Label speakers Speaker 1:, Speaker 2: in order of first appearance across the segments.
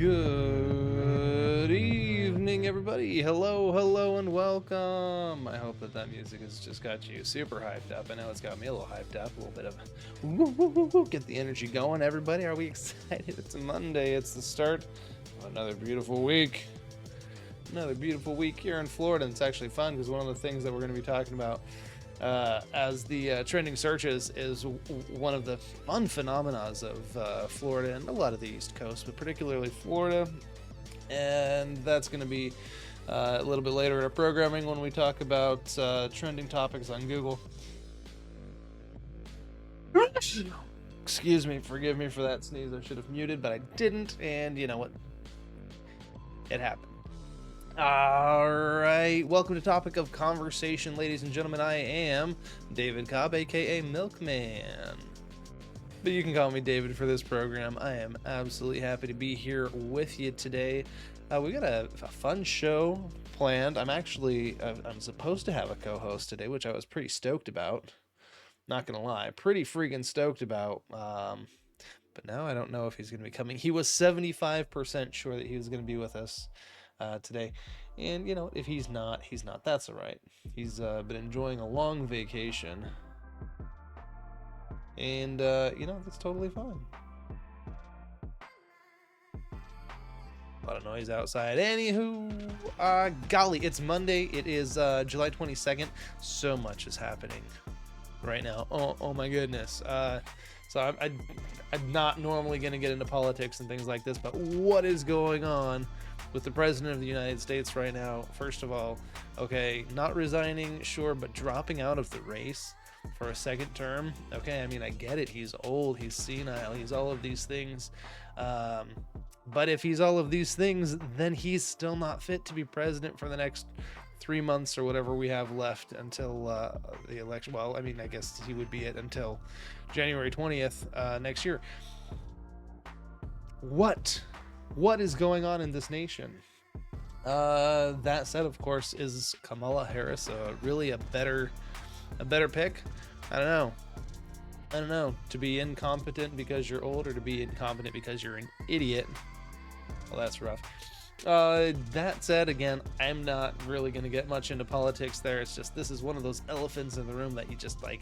Speaker 1: Good evening, everybody. Hello, and welcome. I hope that music has just got you super hyped up. I know it's got me a little hyped up, a little bit of woo, woo, woo, woo. Get the energy going, everybody. Are we excited? It's a Monday. It's the start of another beautiful week. Another beautiful week here in Florida. And it's actually fun because one of the things that we're going to be talking about as the trending searches is one of the fun phenomena of Florida and a lot of the East Coast, but particularly Florida. And that's going to be a little bit later in our programming when we talk about trending topics on Google. Excuse me, forgive me for that sneeze. I should have muted, but I didn't, and you know what? It happened. All right, welcome to Topic of Conversation, ladies and gentlemen. I am David Cobb, aka Milkman, but you can call me David for this program. I am absolutely happy to be here with you today. We got a fun show planned. I'm supposed to have a co-host today, which I was pretty stoked about. Not gonna lie, pretty freaking stoked about. But now I don't know if he's gonna be coming. He was 75% sure that he was gonna be with us today, and you know, if he's not, that's all right. He's been enjoying a long vacation, and you know, that's totally fine. A lot of noise outside. Anywho, golly, it's Monday. It is July 22nd. So much is happening right now. Oh my goodness. So I'm not normally going to get into politics and things like this, but what is going on with the president of the United States right now? First of all, okay, not resigning, sure, but dropping out of the race for a second term. Okay, I mean, I get it. He's old, he's senile, he's all of these things. But if he's all of these things, then he's still not fit to be president for the next 3 months or whatever we have left until the election. Well, I mean, I guess he would be it until January 20th next year. What is going on in this nation? That said, of course, is Kamala Harris really a better pick? I don't know. To be incompetent because you're old, or to be incompetent because you're an idiot? Well, that's rough. That said, again, I'm not really going to get much into politics there. It's just, this is one of those elephants in the room that you just like,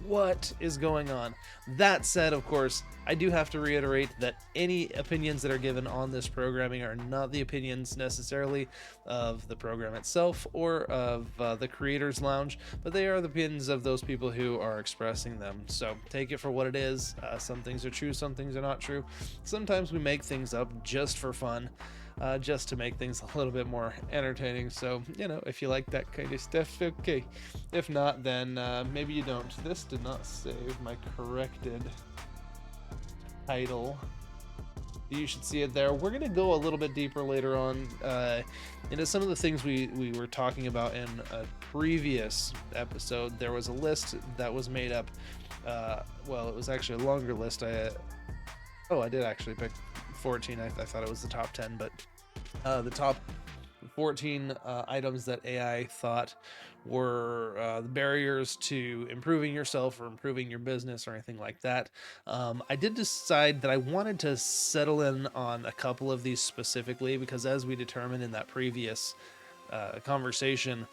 Speaker 1: what is going on? That said, of course, I do have to reiterate that any opinions that are given on this programming are not the opinions necessarily of the program itself or of the Creators Lounge, but they are the opinions of those people who are expressing them. So take it for what it is. Some things are true, some things are not true. Sometimes we make things up just for fun. Just to make things a little bit more entertaining. So, you know, if you like that kind of stuff, okay. If not, then maybe you don't. This did not save my corrected title. You should see it there. We're going to go a little bit deeper later on into some of the things we were talking about in a previous episode. There was a list that was made up. Well, it was actually a longer list. I did actually pick 14. I thought it was the top 10, but the top 14 items that AI thought were the barriers to improving yourself or improving your business or anything like that. I did decide that I wanted to settle in on a couple of these specifically because, as we determined in that previous conversation,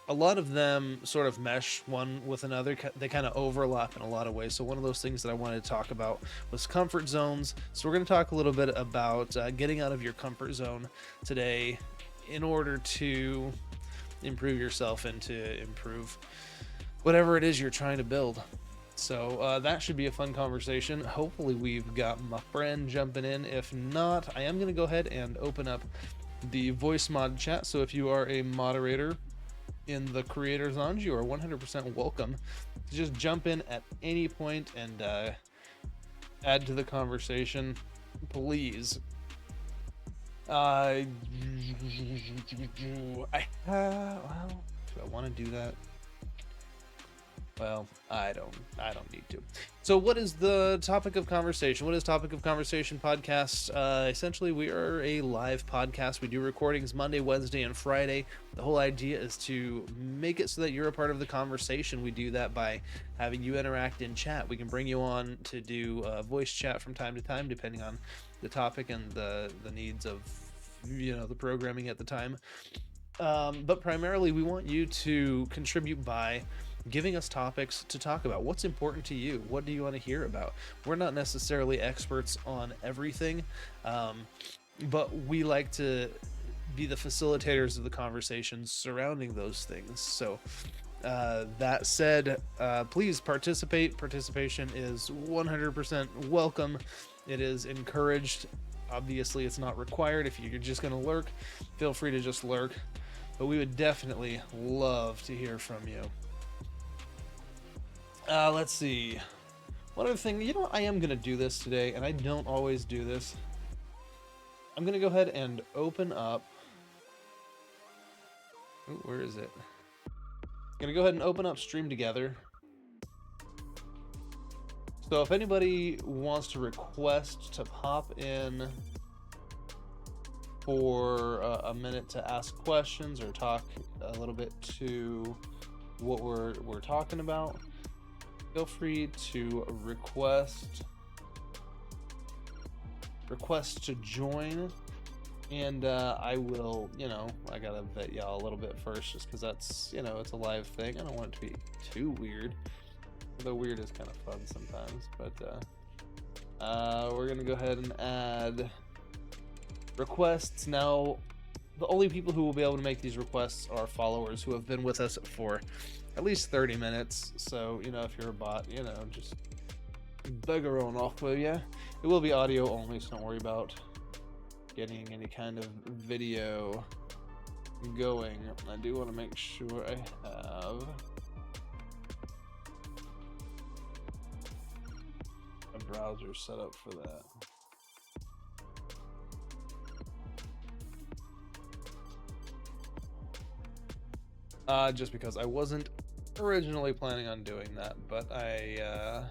Speaker 1: a lot of them sort of mesh one with another. They kind of overlap in a lot of ways. So one of those things that I wanted to talk about was comfort zones. So we're going to talk a little bit about getting out of your comfort zone today in order to improve yourself and to improve whatever it is you're trying to build. So that should be a fun conversation. Hopefully we've got my friend jumping in. If not, I am going to go ahead and open up the voice mod chat. So if you are a moderator in the Creators Lounge, you are 100% welcome to just jump in at any point and add to the conversation, please. Well, do I want to do that? Well, I don't need to. So what is the topic of conversation? What is Topic of Conversation podcast? Essentially, we are a live podcast. We do recordings Monday, Wednesday, and Friday. The whole idea is to make it so that you're a part of the conversation. We do that by having you interact in chat. We can bring you on to do voice chat from time to time, depending on the topic and the needs of the programming at the time. But primarily, we want you to contribute by giving us topics to talk about. What's important to you? What do you want to hear about? We're not necessarily experts on everything, but we like to be the facilitators of the conversations surrounding those things. So that said, please participate. Participation is 100% welcome. It is encouraged. Obviously, it's not required. If you're just going to lurk, feel free to just lurk. But we would definitely love to hear from you. Let's see. One other thing, I am going to do this today, and I don't always do this. I'm going to go ahead and open up. Ooh, where is it? I'm going to go ahead and open up Stream Together. So if anybody wants to request to pop in for a minute to ask questions or talk a little bit to what we're talking about, feel free to request to join, and I will, I gotta vet y'all a little bit first, just because that's, it's a live thing. I don't want it to be too weird, although weird is kind of fun sometimes. But we're gonna go ahead and add requests. Now, the only people who will be able to make these requests are followers who have been with us for at least 30 minutes. So, if you're a bot, just bugger on off, will ya? It will be audio only, so don't worry about getting any kind of video going. I do want to make sure I have a browser set up for that. Just because I wasn't originally planning on doing that, but I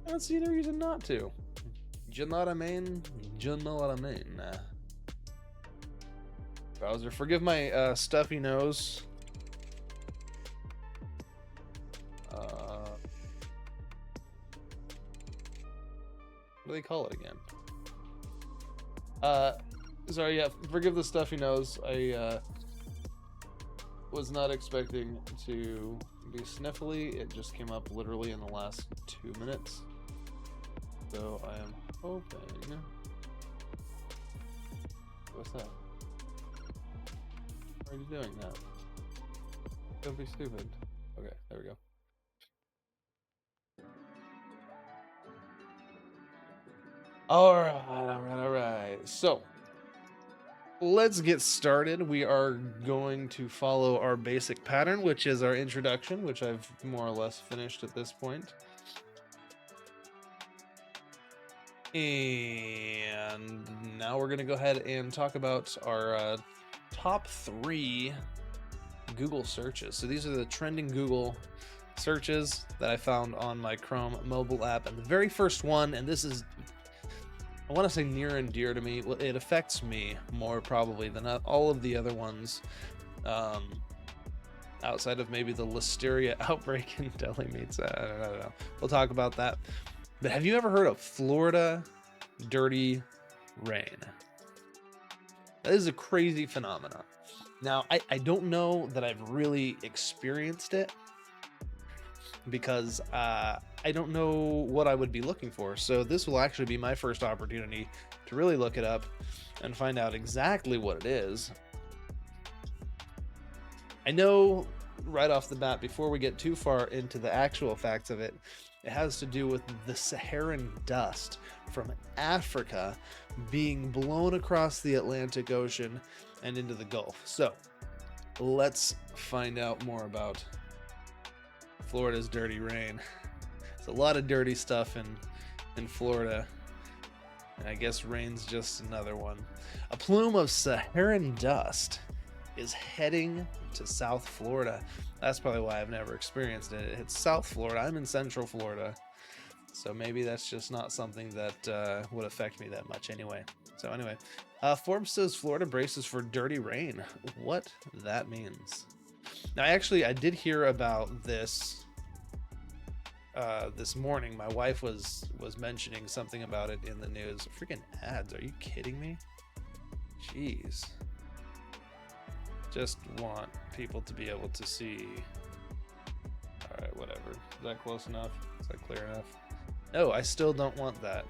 Speaker 1: don't see any reason not to. You know what I mean? You know what I mean? Browser, forgive my stuffy nose. What do they call it again? Sorry, yeah, forgive the stuffy nose. I was not expecting to be sniffly. It just came up literally in the last 2 minutes. So I am hoping... What's that? Why are you doing that? Don't be stupid. Okay, there we go. Alright. So, let's get started. We are going to follow our basic pattern, which is our introduction, which I've more or less finished at this point. And now we're going to go ahead and talk about our top 3 Google searches. So these are the trending Google searches that I found on my Chrome mobile app. And the very first one, and this is, I want to say near and dear to me. Well, it affects me more probably than all of the other ones, outside of maybe the listeria outbreak in deli meats. I don't know. We'll talk about that. But have you ever heard of Florida dirty rain? That is a crazy phenomenon. Now, I don't know that I've really experienced it, because I don't know what I would be looking for. So this will actually be my first opportunity to really look it up and find out exactly what it is. I know right off the bat, before we get too far into the actual facts of it, it has to do with the Saharan dust from Africa being blown across the Atlantic Ocean and into the Gulf. So let's find out more about Florida's dirty rain. It's a lot of dirty stuff in Florida, and I guess rain's just another one. A plume of Saharan dust is heading to South Florida. That's probably why I've never experienced it. It's South Florida. I'm in Central Florida. So maybe that's just not something that would affect me that much anyway. So anyway, Forbes says Florida braces for dirty rain. What that means. Now, actually, I did hear about this this morning. My wife was mentioning something about it in the news. Freaking ads. Are you kidding me? Jeez. Just want people to be able to see. All right, whatever. Is that close enough? Is that clear enough? No, I still don't want that.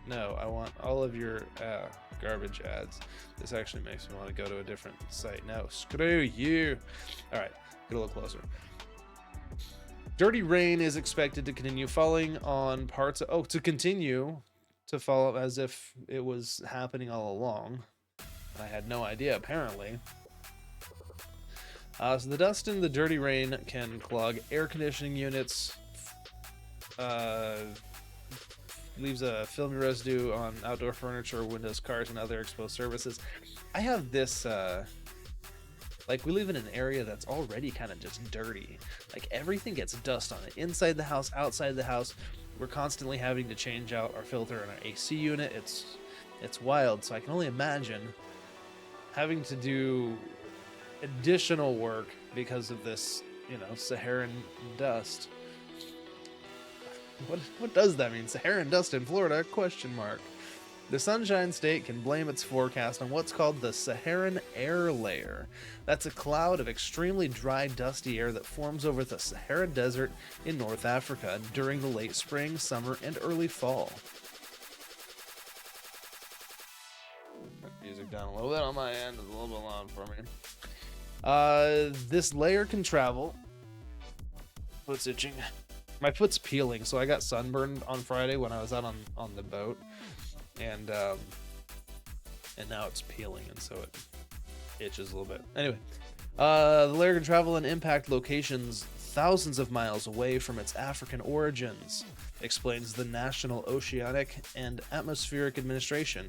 Speaker 1: No, I want all of your garbage ads. This actually makes me want to go to a different site. No, screw you. All right, get a little closer. Dirty rain is expected to continue falling on parts of, to continue to fall as if it was happening all along. I had no idea, apparently. So the dust and the dirty rain can clog air conditioning units, leaves a filmy residue on outdoor furniture, windows, cars, and other exposed surfaces. I have this, like, we live in an area that's already kind of just dirty. Like, everything gets dust on it. Inside the house, outside the house. We're constantly having to change out our filter in our AC unit. It's wild. So I can only imagine having to do additional work because of this, you know, Saharan dust. What does that mean? Saharan dust in Florida? Question mark. The Sunshine State can blame its forecast on what's called the Saharan air layer. That's a cloud of extremely dry, dusty air that forms over the Sahara Desert in North Africa during the late spring, summer, and early fall. Music down a little bit on my end. It's a little bit loud for me. This layer can travel. Foot's itching. My foot's peeling, so I got sunburned on Friday when I was out on the boat. And now it's peeling, and so it itches a little bit. Anyway, the layer can travel and impact locations thousands of miles away from its African origins, explains the National Oceanic and Atmospheric Administration,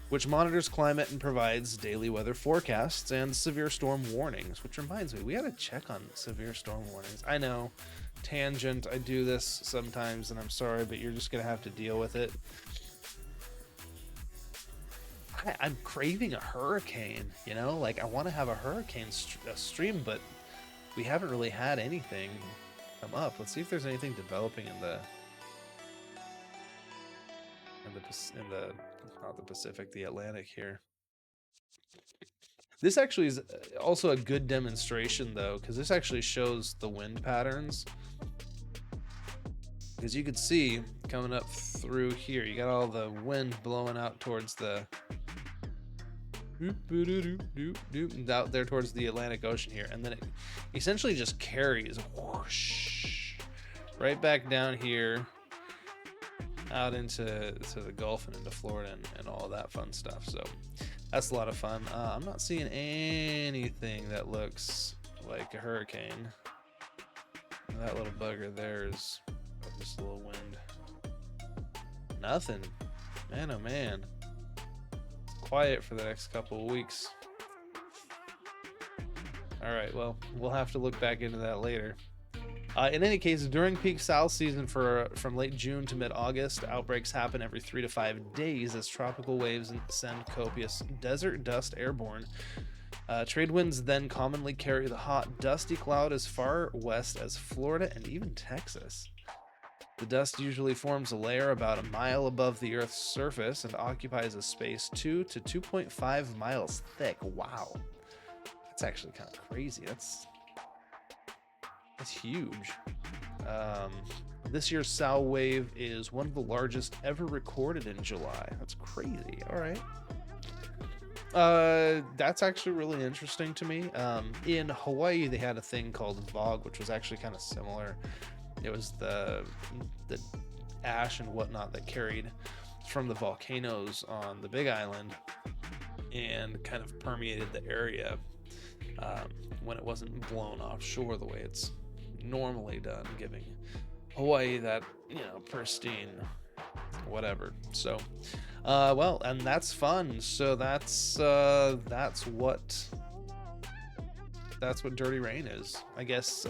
Speaker 1: which monitors climate and provides daily weather forecasts and severe storm warnings. Which reminds me, we gotta check on severe storm warnings. I know, tangent, I do this sometimes, and I'm sorry, but you're just gonna have to deal with it. I'm craving a hurricane, you know? Like, I want to have a hurricane stream, but we haven't really had anything come up. Let's see if there's anything developing in the not the Pacific, the Atlantic here. This actually is also a good demonstration, though, because this actually shows the wind patterns. Because you could see coming up through here, you got all the wind blowing out towards the out there towards the Atlantic Ocean here, and then it essentially just carries whoosh, right back down here out into the Gulf and into Florida and all that fun stuff. So that's a lot of fun. I'm not seeing anything that looks like a hurricane. That little bugger there is just a little wind. Nothing. Man, oh man. It's quiet for the next couple of weeks. Alright, well, we'll have to look back into that later. In any case, during peak south season from late June to mid-August, outbreaks happen every 3 to 5 days as tropical waves send copious desert dust airborne. Trade winds then commonly carry the hot, dusty cloud as far west as Florida and even Texas. The dust usually forms a layer about a mile above the Earth's surface and occupies a space 2 to 2.5 miles thick. Wow. That's actually kind of crazy. That's huge. This year's Sal wave is one of the largest ever recorded in July. That's crazy. All right. That's actually really interesting to me. In Hawaii, they had a thing called Vog, which was actually kind of similar. It was the ash and whatnot that carried from the volcanoes on the Big Island and kind of permeated the area when it wasn't blown offshore the way it's normally done, giving Hawaii that, you know, pristine whatever. So Well, and that's fun. So that's what Dirty Rain is. I guess,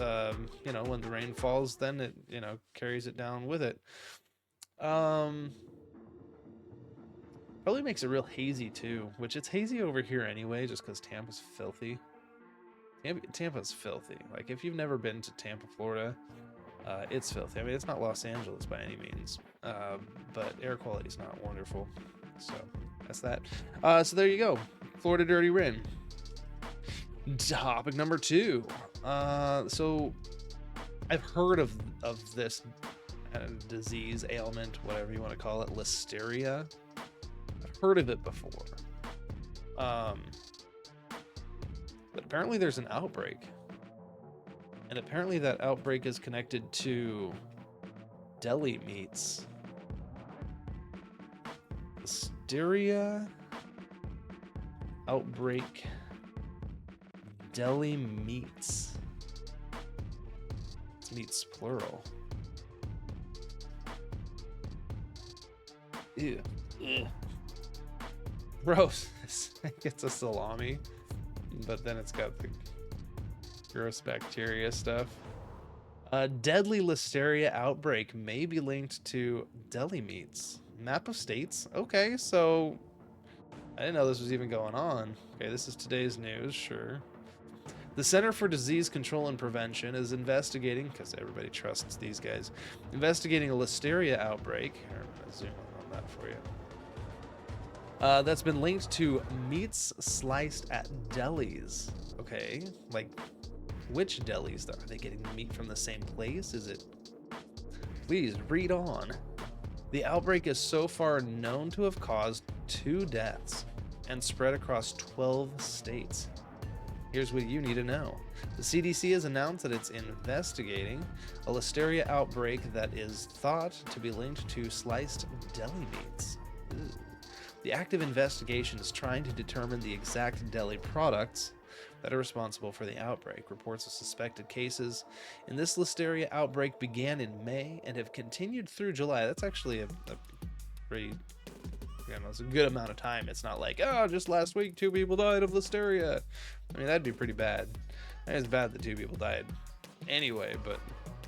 Speaker 1: you know, when the rain falls, then it, you know, carries it down with it. Probably makes it real hazy too, which it's hazy over here anyway, just because Tampa's filthy. Tampa's filthy. Like, if you've never been to Tampa, Florida, it's filthy. I mean, it's not Los Angeles by any means, but air quality is not wonderful. So that's that. So there you go. Florida Dirty Rain. Topic number 2. So I've heard of this disease, ailment, whatever you want to call it, listeria. I've heard of it before. But apparently there's an outbreak. And apparently that outbreak is connected to deli meats. Listeria outbreak, deli meats. Meats plural. Ew. Ugh. Gross. It's a salami, but then it's got the gross bacteria stuff. Deadly listeria outbreak may be linked to deli meats. Map of states. Okay, so I didn't know this was even going on. Okay, this is today's news, sure. The Center for Disease Control and Prevention is investigating, because everybody trusts these guys, investigating a listeria outbreak. Here, I'm going to zoom in on that for you. That's been linked to meats sliced at delis. Okay, like, which delis? Are they getting meat from the same place? Is it? Please read on. The outbreak is so far known to have caused 2 deaths and spread across 12 states. Here's what you need to know. The CDC has announced that it's investigating a listeria outbreak that is thought to be linked to sliced deli meats. Ooh. The active investigation is trying to determine the exact deli products that are responsible for the outbreak. Reports of suspected cases in this listeria outbreak began in May and have continued through July. That's actually a pretty, you know, it's a good amount of time. It's not like, oh, just last week 2 people died of listeria. I mean, that'd be pretty bad. I mean, it's bad that 2 people died anyway, but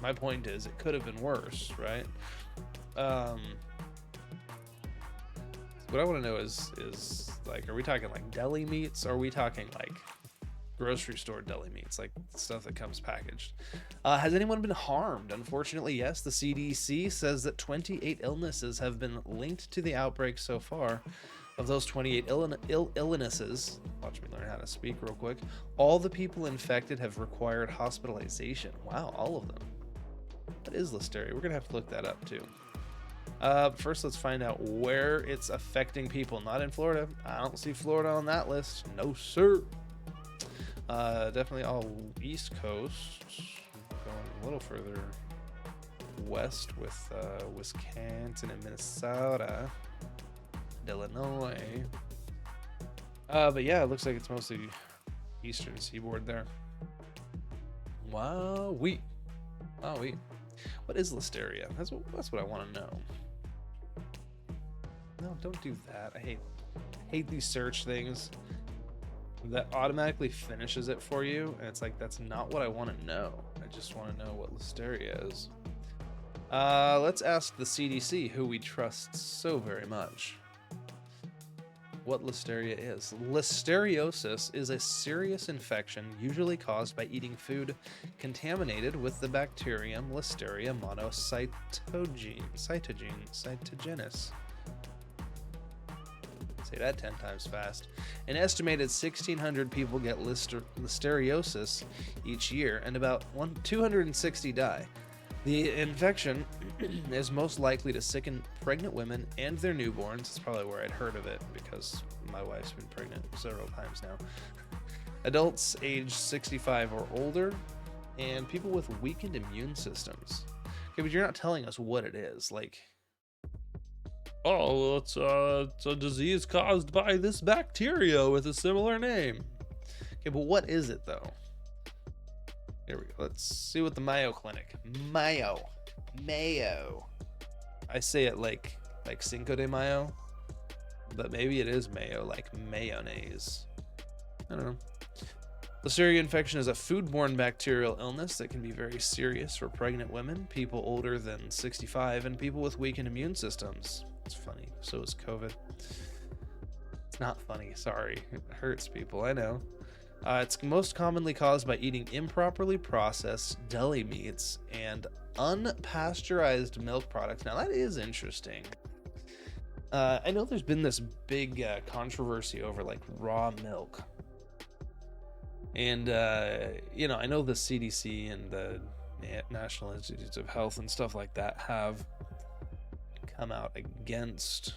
Speaker 1: my point is it could have been worse, right? What I want to know is like, are we talking like deli meats? Or are we talking like grocery store deli meats, like stuff that comes packaged? Has anyone been harmed? Unfortunately, yes. The CDC says that 28 illnesses have been linked to the outbreak so far. Of those 28 illnesses, watch me learn how to speak real quick, all the people infected have required hospitalization. Wow, all of them. What is listeria? We're going to have to look that up too. First, let's find out where it's affecting people. Not in Florida. I don't see Florida on that list. No, sir. Definitely all East Coast. Going a little further west with Wisconsin and Minnesota, Illinois. But yeah, it looks like it's mostly eastern seaboard there. Wow, what is listeria? That's what I want to know. No, don't do that. I hate these search things that automatically finishes it for you, and it's like, that's not what I want to know. I just want to know what listeria is. Let's ask the CDC, who we trust so very much, what listeria is. Listeriosis is a serious infection usually caused by eating food contaminated with the bacterium Listeria monocytogenes. Say that 10 times fast. An estimated 1,600 people get listeriosis each year, and about 260 die. The infection is most likely to sicken pregnant women and their newborns. That's probably where I'd heard of it, because my wife's been pregnant several times now. Adults age 65 or older, and people with weakened immune systems. Okay, but you're not telling us what it is. Like, oh, it's a disease caused by this bacteria with a similar name. Okay, but what is it though? Here we go. Let's see what the Mayo Clinic. Mayo. I say it like Cinco de Mayo. but maybe it is mayo, like mayonnaise. I don't know. Listeria infection is a foodborne bacterial illness that can be very serious for pregnant women, people older than 65, and people with weakened immune systems. It's funny. So is COVID. It's not funny. Sorry. It hurts people. I know. It's most commonly caused by eating improperly processed deli meats and unpasteurized milk products. Now, that is interesting. I know there's been this big controversy over like raw milk. And, I know the CDC and the National Institutes of Health and stuff like that have come out against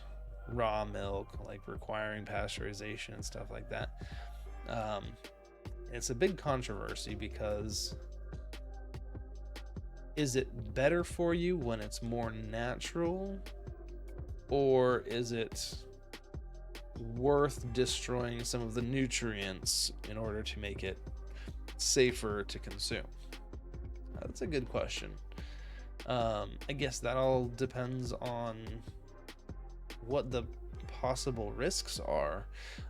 Speaker 1: raw milk, like requiring pasteurization and stuff like that. It's a big controversy because is it better for you when it's more natural, or is it worth destroying some of the nutrients in order to make it safer to consume? That's a good question. I guess that all depends on what the possible risks are.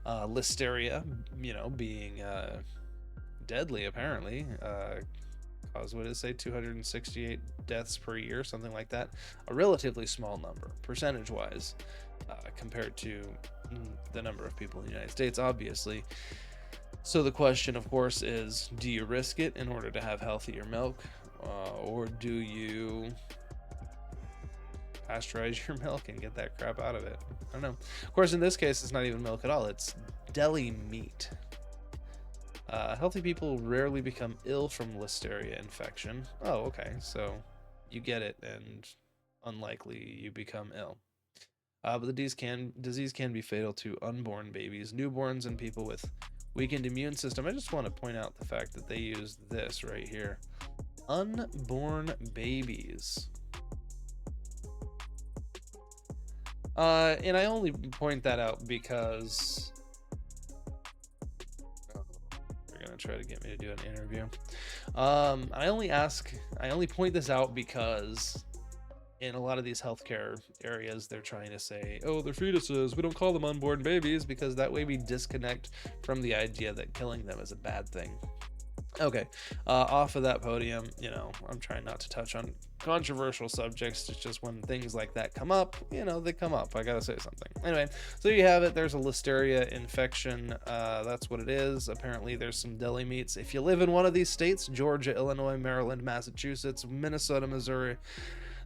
Speaker 1: Listeria, being deadly, apparently, caused, what did it say, 268 deaths per year, something like that. A relatively small number, percentage-wise, compared to the number of people in the United States, obviously. So the question, of course, is, do you risk it in order to have healthier milk, or do you pasteurize your milk and get that crap out of it? I don't know. Of course, in this case, it's not even milk at all. It's deli meat. Healthy people rarely become ill from Listeria infection. Oh, okay. So you get it, and unlikely you become ill. But the disease can be fatal to unborn babies, newborns, and people with weakened immune system. I just want to point out the fact that they use this right here. Unborn babies. And I only point that out because they're gonna try to get me to do an interview. I only point this out because in a lot of these healthcare areas, they're trying to say, oh, they're fetuses, we don't call them unborn babies, because that way we disconnect from the idea that killing them is a bad thing. Okay, off of that podium, I'm trying not to touch on controversial subjects. It's just when things like that come up, they come up. I gotta say something. Anyway, so you have it. There's a Listeria infection. That's what it is. Apparently, there's some deli meats. If you live in one of these states, Georgia, Illinois, Maryland, Massachusetts, Minnesota, Missouri,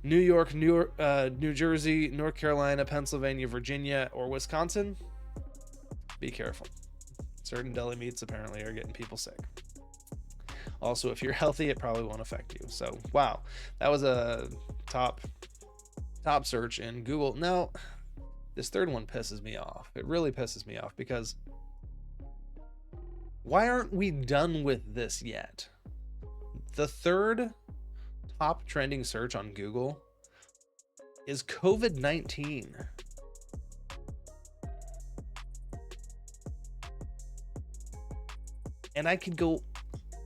Speaker 1: New York, New Jersey, North Carolina, Pennsylvania, Virginia, or Wisconsin, be careful. Certain deli meats apparently are getting people sick. Also, if you're healthy, it probably won't affect you. So, wow, that was a top search in Google. Now, this third one pisses me off. It really pisses me off, because why aren't we done with this yet? The third top trending search on Google is COVID-19. And I could go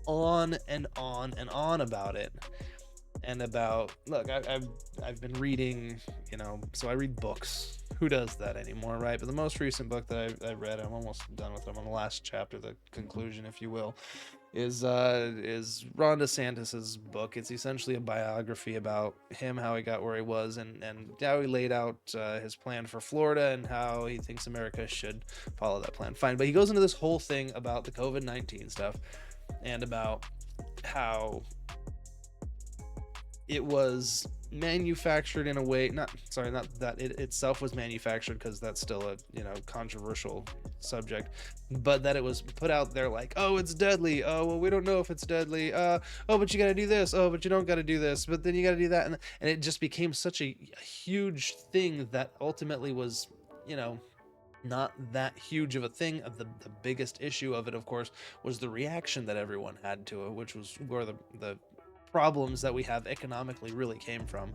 Speaker 1: on and on and on about it, and about, look, I've been reading, so I read books. Who does that anymore, right? But the most recent book that I read, I'm almost done with it. I'm on the last chapter, the conclusion, if you will, is Ron DeSantis's book. It's essentially a biography about him, how he got where he was, and how he laid out his plan for Florida and how he thinks America should follow that plan. Fine, but he goes into this whole thing about the COVID-19 stuff, and about how it was manufactured in a way, not that it itself was manufactured, because that's still a controversial subject, but that it was put out there like, oh, it's deadly, oh, well, we don't know if it's deadly, oh, but you gotta do this, oh, but you don't gotta do this, but then you gotta do that, and it just became such a huge thing that ultimately was not that huge of a thing. The biggest issue of it, of course, was the reaction that everyone had to it, which was where the problems that we have economically really came from.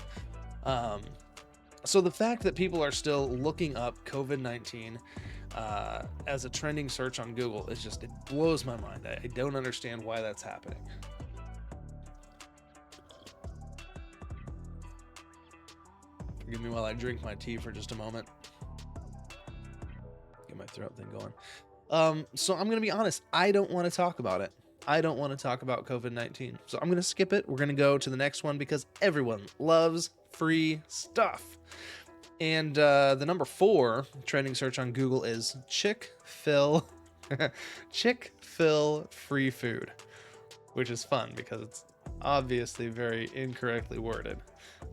Speaker 1: So the fact that people are still looking up COVID-19 as a trending search on Google is just, it blows my mind. I don't understand why that's happening. Forgive me while I drink my tea for just a moment. my throat thing going. So I'm gonna be honest, I don't want to talk about it. I don't want to talk about COVID-19. So I'm gonna skip it. We're gonna go to the next one because everyone loves free stuff. And the number 4 trending search on Google is Chick-fil free food, which is fun because it's obviously very incorrectly worded.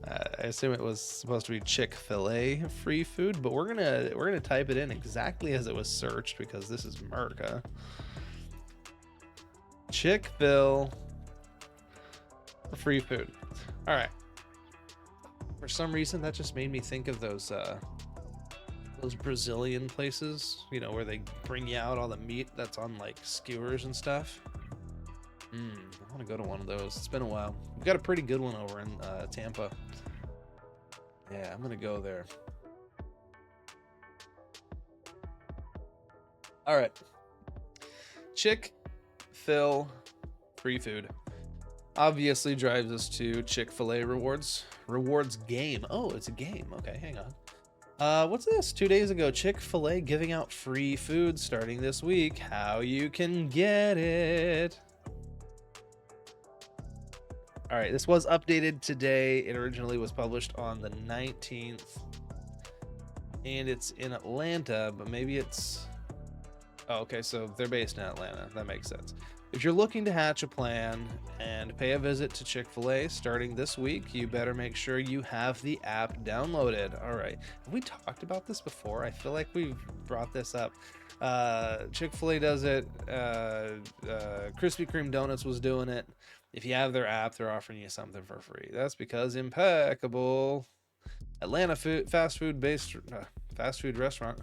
Speaker 1: I assume it was supposed to be Chick-fil-A free food, but we're gonna type it in exactly as it was searched because this is America. Chick-fil free food. All right. For some reason, that just made me think of those Brazilian places, you know, where they bring you out all the meat that's on like skewers and stuff. I want to go to one of those. It's been a while. We've got a pretty good one over in Tampa. Yeah, I'm gonna go there. All right. Chick-fil free food obviously drives us to Chick-fil-A rewards game. Oh, it's a game. Okay, hang on. What's this? 2 days ago, Chick-fil-A giving out free food starting this week. How you can get it. All right, this was updated today. It originally was published on the 19th, and it's in Atlanta, but maybe it's... Oh, okay, so they're based in Atlanta. That makes sense. If you're looking to hatch a plan and pay a visit to Chick-fil-A starting this week, you better make sure you have the app downloaded. All right. Have we talked about this before? I feel like we've brought this up. Chick-fil-A does it. Krispy Kreme Donuts was doing it. If you have their app, they're offering you something for free. That's because Impeccable Atlanta fast food restaurant.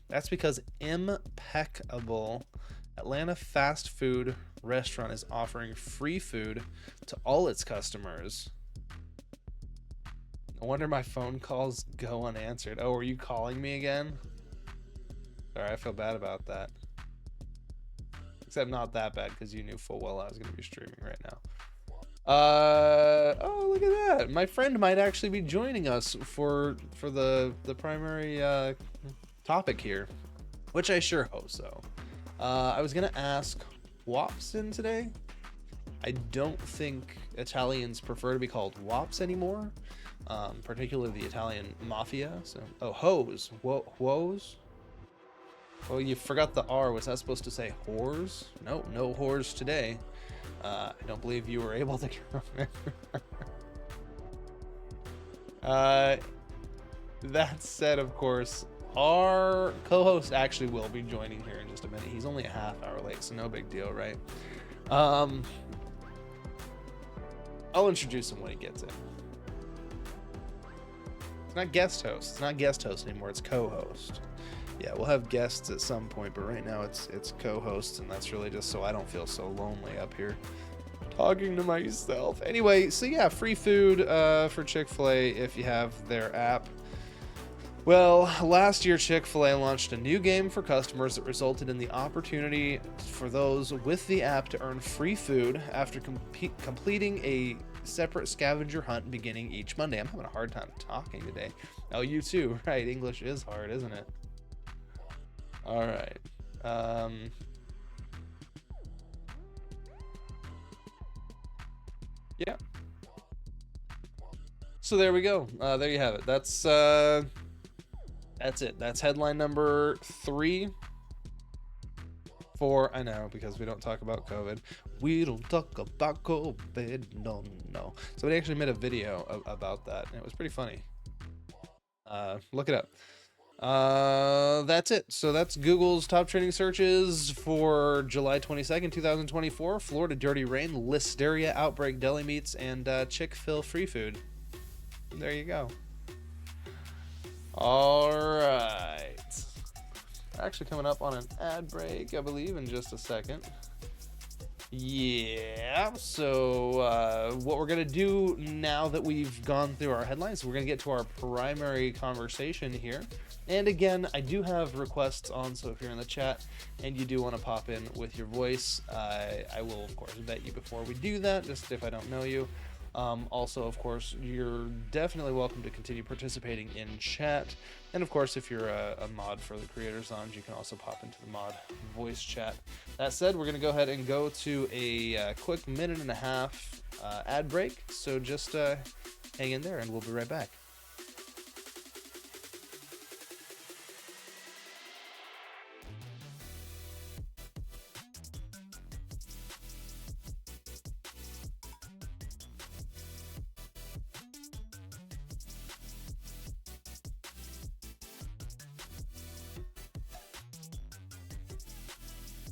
Speaker 1: That's because Impeccable Atlanta fast food restaurant is offering free food to all its customers. No wonder my phone calls go unanswered. Oh, are you calling me again? Sorry, I feel bad about that. Except not that bad because you knew full well I was going to be streaming right now. Oh, look at that. My friend might actually be joining us for the primary topic here, which I sure hope so. I was gonna ask Wopsin today. I don't think Italians prefer to be called Wops anymore, particularly the Italian mafia. So, oh, hoes, woes. Oh, you forgot the R. Was that supposed to say whores? No, no whores today. I don't believe you were able to remember. That said, of course, our co-host actually will be joining here in just a minute. He's only a half hour late, so no big deal, right? I'll introduce him when he gets in. It's not guest host. It's not guest host anymore. It's co-host. Yeah, we'll have guests at some point, but right now it's co-hosts, and that's really just so I don't feel so lonely up here talking to myself. Anyway, so yeah, free food for Chick-fil-A if you have their app. Well, last year Chick-fil-A launched a new game for customers that resulted in the opportunity for those with the app to earn free food after completing a separate scavenger hunt beginning each Monday. I'm having a hard time talking today. Oh, you too, right? English is hard, isn't it? All right. Yeah. So there we go. There you have it. That's it. That's headline number 3. I know, because we don't talk about COVID. We don't talk about COVID. No. Somebody actually made a video about that, and it was pretty funny. Look it up. That's it. So that's Google's top trending searches for July 22nd, 2024. Florida dirty rain, listeria outbreak, deli meats, and Chick-fil free food. There you go. All right. Actually coming up on an ad break, I believe, in just a second. Yeah, so what we're going to do now that we've gone through our headlines, we're going to get to our primary conversation here. And again, I do have requests on, so if you're in the chat and you do want to pop in with your voice, I will, of course, vet you before we do that, just if I don't know you. Also, of course, you're definitely welcome to continue participating in chat. And of course, if you're a mod for the Creators Lounge, you can also pop into the mod voice chat. That said, we're going to go ahead and go to a quick 1.5 minute ad break. So just hang in there and we'll be right back.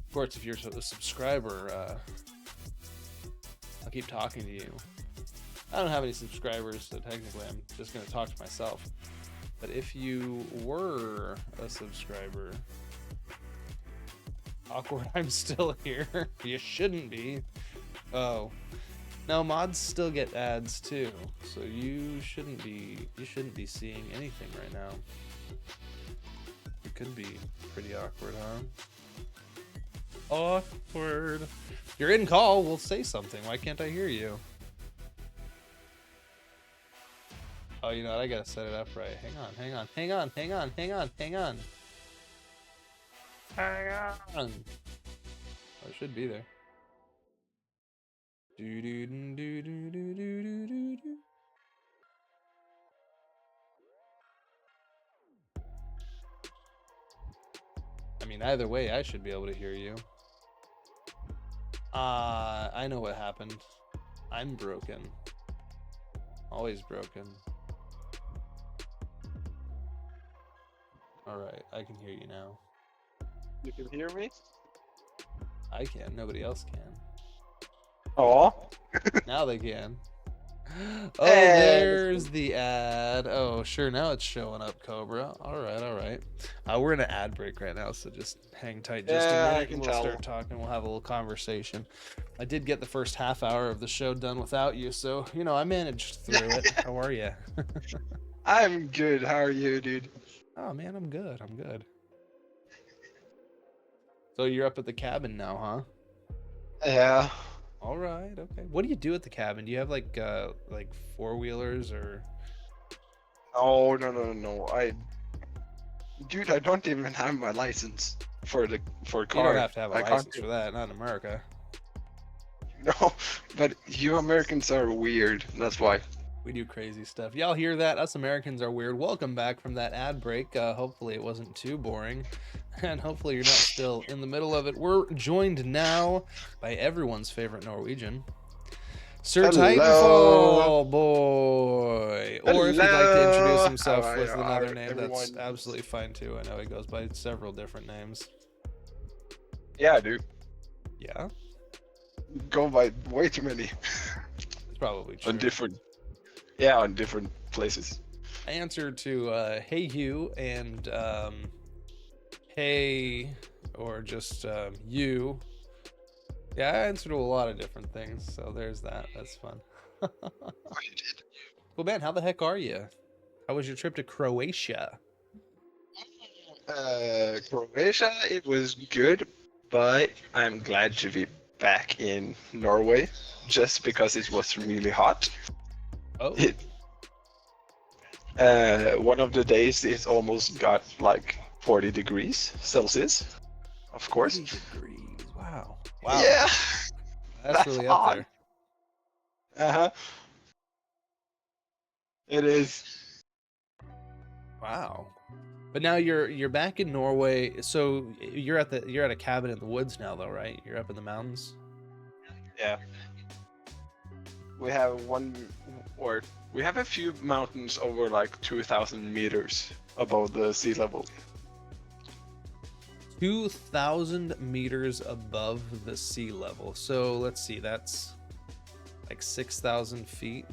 Speaker 1: Of course, if you're a subscriber, I'll keep talking to you. I don't have any subscribers, so technically I'm just going to talk to myself. But if you were a subscriber, awkward, I'm still here. You shouldn't be. Oh, no, mods still get ads too, so you shouldn't be seeing anything right now. It could be pretty awkward, huh? Awkward. You're in call. We'll say something. Why can't I hear you? Oh, you know what? I gotta set it up right. Hang on. Oh, it should be there. I mean, either way, I should be able to hear you. I know what happened. I'm broken. Always broken. Alright, I can hear you now.
Speaker 2: You can hear me?
Speaker 1: I can. Nobody else can.
Speaker 2: Oh.
Speaker 1: Now they can. Oh,
Speaker 2: Hey,
Speaker 1: there's the ad. Oh, sure. Now it's showing up, Cobra. All right. We're in an ad break right now, so just hang tight just a minute and we'll start talking. We'll have a little conversation. I did get the first half hour of the show done without you, so, you know, I managed through it. How are you?
Speaker 2: I'm good. How are you, dude?
Speaker 1: Oh, man, I'm good. So you're up at the cabin now, huh?
Speaker 2: Yeah.
Speaker 1: All right, okay. What do you do at the cabin? Do you have like four-wheelers or?
Speaker 2: No. Dude, I don't even have my license for a car.
Speaker 1: You don't have to have a license for that, not in America.
Speaker 2: No, but you Americans are weird. That's why.
Speaker 1: We do crazy stuff. Y'all hear that? Us Americans are weird. Welcome back from that ad break. Hopefully it wasn't too boring. And hopefully you're not still in the middle of it. We're joined now by everyone's favorite Norwegian, Sir Titanfall boy. Or if he'd like to introduce himself with another name, that's absolutely fine too. I know he goes by several different names.
Speaker 2: Yeah, dude.
Speaker 1: Yeah?
Speaker 2: Go by way too many.
Speaker 1: It's probably true.
Speaker 2: On different places.
Speaker 1: I answered to hey you and hey, or just you. Yeah, I answered to a lot of different things, so there's that. That's fun.
Speaker 2: Oh, you did?
Speaker 1: Well, man, how the heck are you? How was your trip to Croatia?
Speaker 2: Croatia, it was good, but I'm glad to be back in Norway, just because it was really hot.
Speaker 1: Oh.
Speaker 2: One of the days it almost got like 40 degrees Celsius, of course.
Speaker 1: 40 degrees. Wow.
Speaker 2: Yeah.
Speaker 1: That's really up there.
Speaker 2: Uh-huh. It is.
Speaker 1: Wow. But now you're back in Norway, so you're at a cabin in the woods now though, right? You're up in the mountains?
Speaker 2: Yeah. We have we have a few mountains over like 2,000 meters above the sea level.
Speaker 1: 2,000 meters above the sea level. So let's see, that's like 6,000 feet.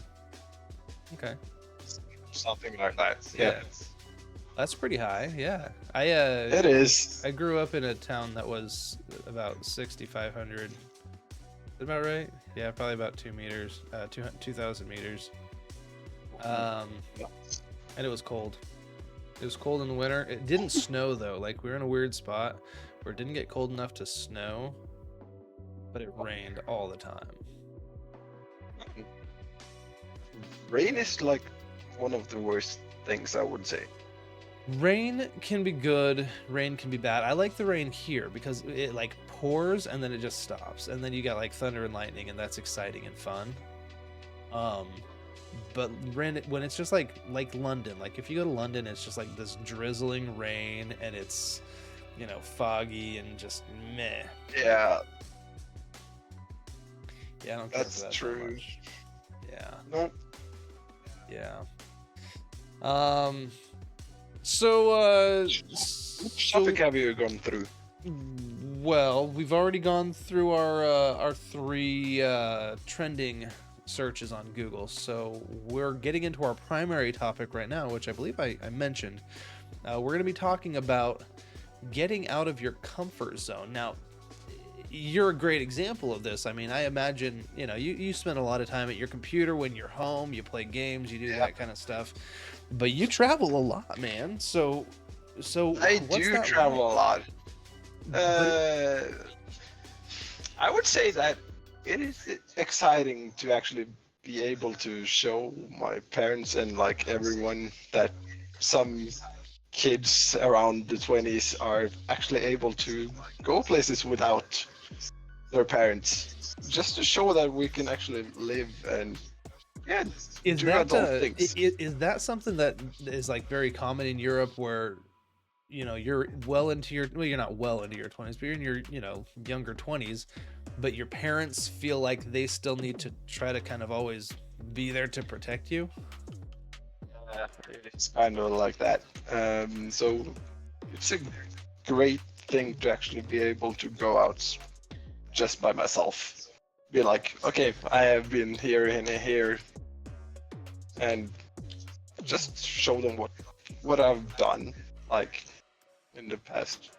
Speaker 1: Okay.
Speaker 2: Something like that. Yeah.
Speaker 1: That's pretty high. Yeah.
Speaker 2: It is.
Speaker 1: I grew up in a town that was about 6,500. Is that about right? Yeah, probably about 2,000 meters. And it was cold. It was cold in the winter. It didn't snow though. Like we were in a weird spot where it didn't get cold enough to snow, but it rained all the time.
Speaker 2: rain is like one of the worst things, I would say.
Speaker 1: Rain can be good, rain can be bad. I like the rain here because it like pours and then it just stops, and then you got like thunder and lightning, and that's exciting and fun. Um, but rain when it's just like London, like if you go to London, it's just like this drizzling rain, and it's foggy and just meh.
Speaker 2: Yeah,
Speaker 1: Yeah, I don't care for
Speaker 2: that's
Speaker 1: that
Speaker 2: true.
Speaker 1: much. Yeah,
Speaker 2: No,
Speaker 1: yeah. Um,
Speaker 2: which topic have you gone through?
Speaker 1: Well, we've already gone through our three trending searches on Google, so we're getting into our primary topic right now, which I believe I mentioned. We're going to be talking about getting out of your comfort zone. Now, you're a great example of this. I mean, I imagine you spend a lot of time at your computer when you're home. You play games, you do that kind of stuff, but you travel a lot, man. So
Speaker 2: I
Speaker 1: what's
Speaker 2: do
Speaker 1: that
Speaker 2: travel
Speaker 1: like?
Speaker 2: a lot.
Speaker 1: But
Speaker 2: I would say that it is exciting to actually be able to show my parents and like everyone that some kids around the 20s are actually able to go places without their parents, just to show that we can actually live and yeah,
Speaker 1: is
Speaker 2: do
Speaker 1: that
Speaker 2: adult things.
Speaker 1: is that something that is like very common in Europe, where you're well into your, well, you're not well into your 20s, but you're in your younger 20s, but your parents feel like they still need to try to kind of always be there to protect you?
Speaker 2: It's kind of like that. So it's a great thing to actually be able to go out just by myself. Be like, okay, I have been here and here, and just show them what I've done, like in the past,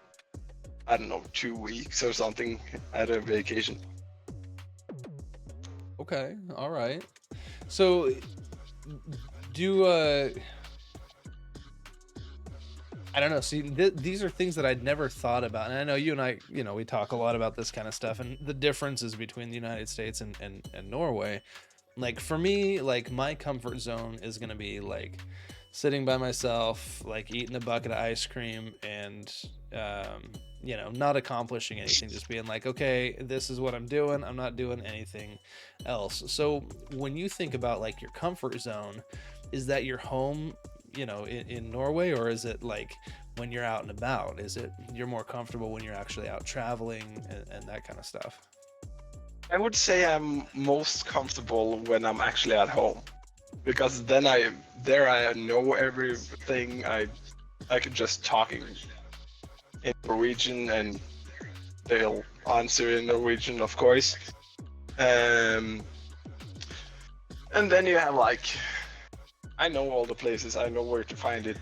Speaker 2: I don't know, 2 weeks or something at a vacation.
Speaker 1: Okay, all right. So do I don't know. See, these are things that I'd never thought about, and I know you and I, we talk a lot about this kind of stuff and the differences between the United States and Norway. Like for me, like my comfort zone is gonna be like sitting by myself, like eating a bucket of ice cream, and not accomplishing anything, just being like, okay, this is what I'm doing. I'm not doing anything else. So when you think about like your comfort zone, is that your home, in Norway, or is it like when you're out and about? Is it you're more comfortable when you're actually out traveling and that kind of stuff?
Speaker 2: I would say I'm most comfortable when I'm actually at home, because then I know everything. I can just talk in Norwegian and they'll answer in Norwegian, of course. Um, and then you have like, I know all the places, I know where to find it.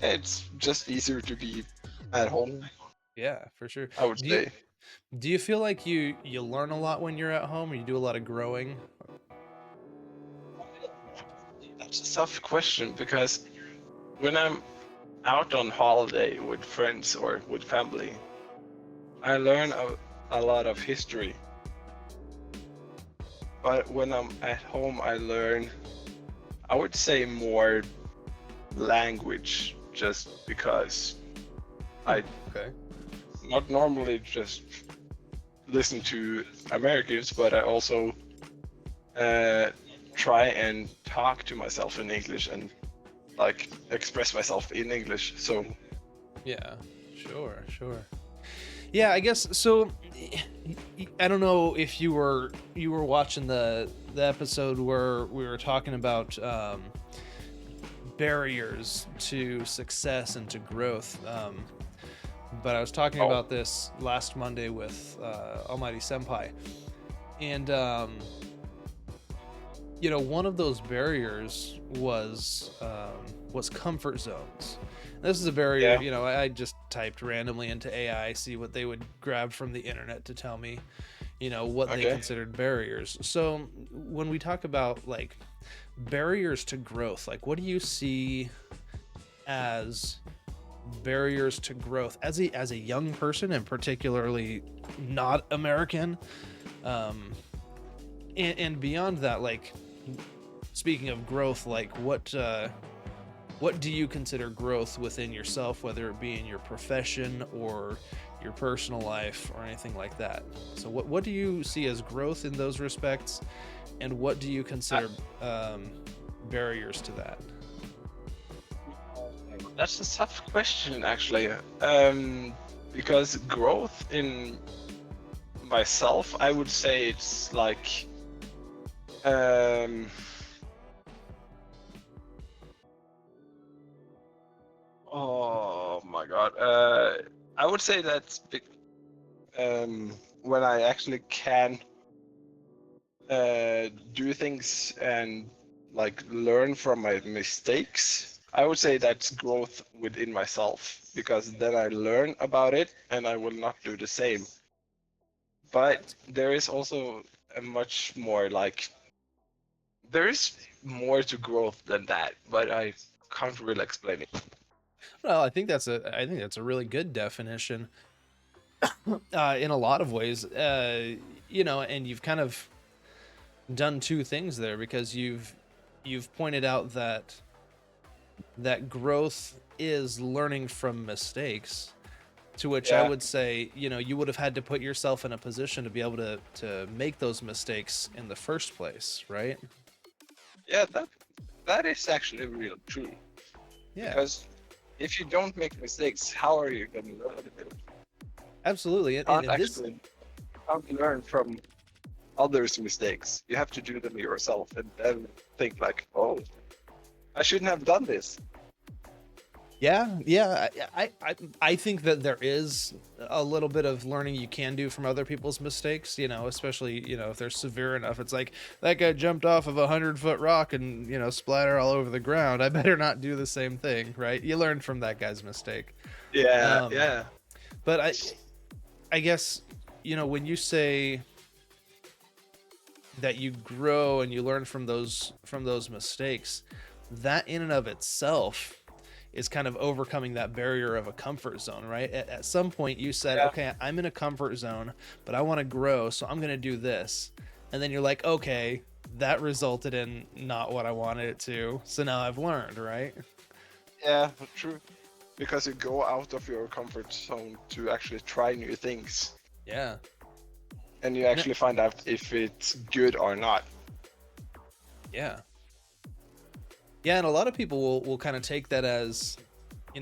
Speaker 2: It's just easier to be at home,
Speaker 1: Yeah, for sure.
Speaker 2: I would
Speaker 1: Do you
Speaker 2: say.
Speaker 1: do you feel like you learn a lot when you're at home, or you do a lot of growing?
Speaker 2: That's a tough question because when I'm out on holiday with friends or with family, I learn a lot of history. But when I'm at home, I learn, I would say, more language, just because I
Speaker 1: Okay.
Speaker 2: not normally just listen to Americans, but I also uh, try and talk to myself in English and like express myself in English. So
Speaker 1: Yeah, sure. Yeah, I guess so. I don't know if you were watching the episode where we were talking about barriers to success and to growth. But I was talking
Speaker 2: oh
Speaker 1: about this last Monday with Almighty Senpai, and one of those barriers was comfort zones. This is a barrier,
Speaker 2: yeah,
Speaker 1: I just typed randomly into AI, see what they would grab from the internet to tell me, what they
Speaker 2: okay.
Speaker 1: considered barriers. So when we talk about like barriers to growth, like what do you see as barriers to growth as a young person, and particularly not American, and beyond that, like speaking of growth, like what do you consider growth within yourself, whether it be in your profession or your personal life or anything like that? So what do you see as growth in those respects, and what do you
Speaker 2: I,
Speaker 1: consider barriers to that?
Speaker 2: that's a tough question, actually. Because growth in myself, I would say it's like, um, oh my God. I would say that when I actually can do things and like learn from my mistakes, I would say that's growth within myself, because then I learn about it and I will not do the same. But
Speaker 1: That's
Speaker 2: there is also a much more like, there is more to growth than that, but I can't really explain it.
Speaker 1: Well, I think that's a really good definition in a lot of ways. And you've kind of done two things there, because you've pointed out that growth is learning from mistakes, to which I
Speaker 2: Yeah,
Speaker 1: would say, you would have had to put yourself in a position to be able to make those mistakes in the first place, right?
Speaker 2: yeah, that is actually real true.
Speaker 1: Yeah,
Speaker 2: Because if you don't make mistakes, how are you gonna learn? You
Speaker 1: absolutely.
Speaker 2: can't
Speaker 1: And this,
Speaker 2: actually can't learn from others' mistakes. You have to do them yourself and then think like, oh, I shouldn't have done this.
Speaker 1: yeah, I think that there is a little bit of learning you can do from other people's mistakes, especially, if they're severe enough. It's like, that guy jumped off of a 100-foot rock and, splatter all over the ground. I better not do the same thing, right? You learn from that guy's mistake.
Speaker 2: Yeah,
Speaker 1: Um,
Speaker 2: yeah,
Speaker 1: but I guess, when you say that you grow and you learn from those mistakes, that in and of itself is kind of overcoming that barrier of a comfort zone, right? At some point you said,
Speaker 2: yeah,
Speaker 1: okay, I'm in a comfort zone, but I want to grow, so I'm going to do this. And then you're like, okay, that resulted in not what I wanted it to, so now I've learned, right?
Speaker 2: yeah, true. Because you go out of your comfort zone to actually try new things,
Speaker 1: Yeah.
Speaker 2: and you
Speaker 1: No,
Speaker 2: actually find out if it's good or not.
Speaker 1: yeah. Yeah, and a lot of people will kind of take that as,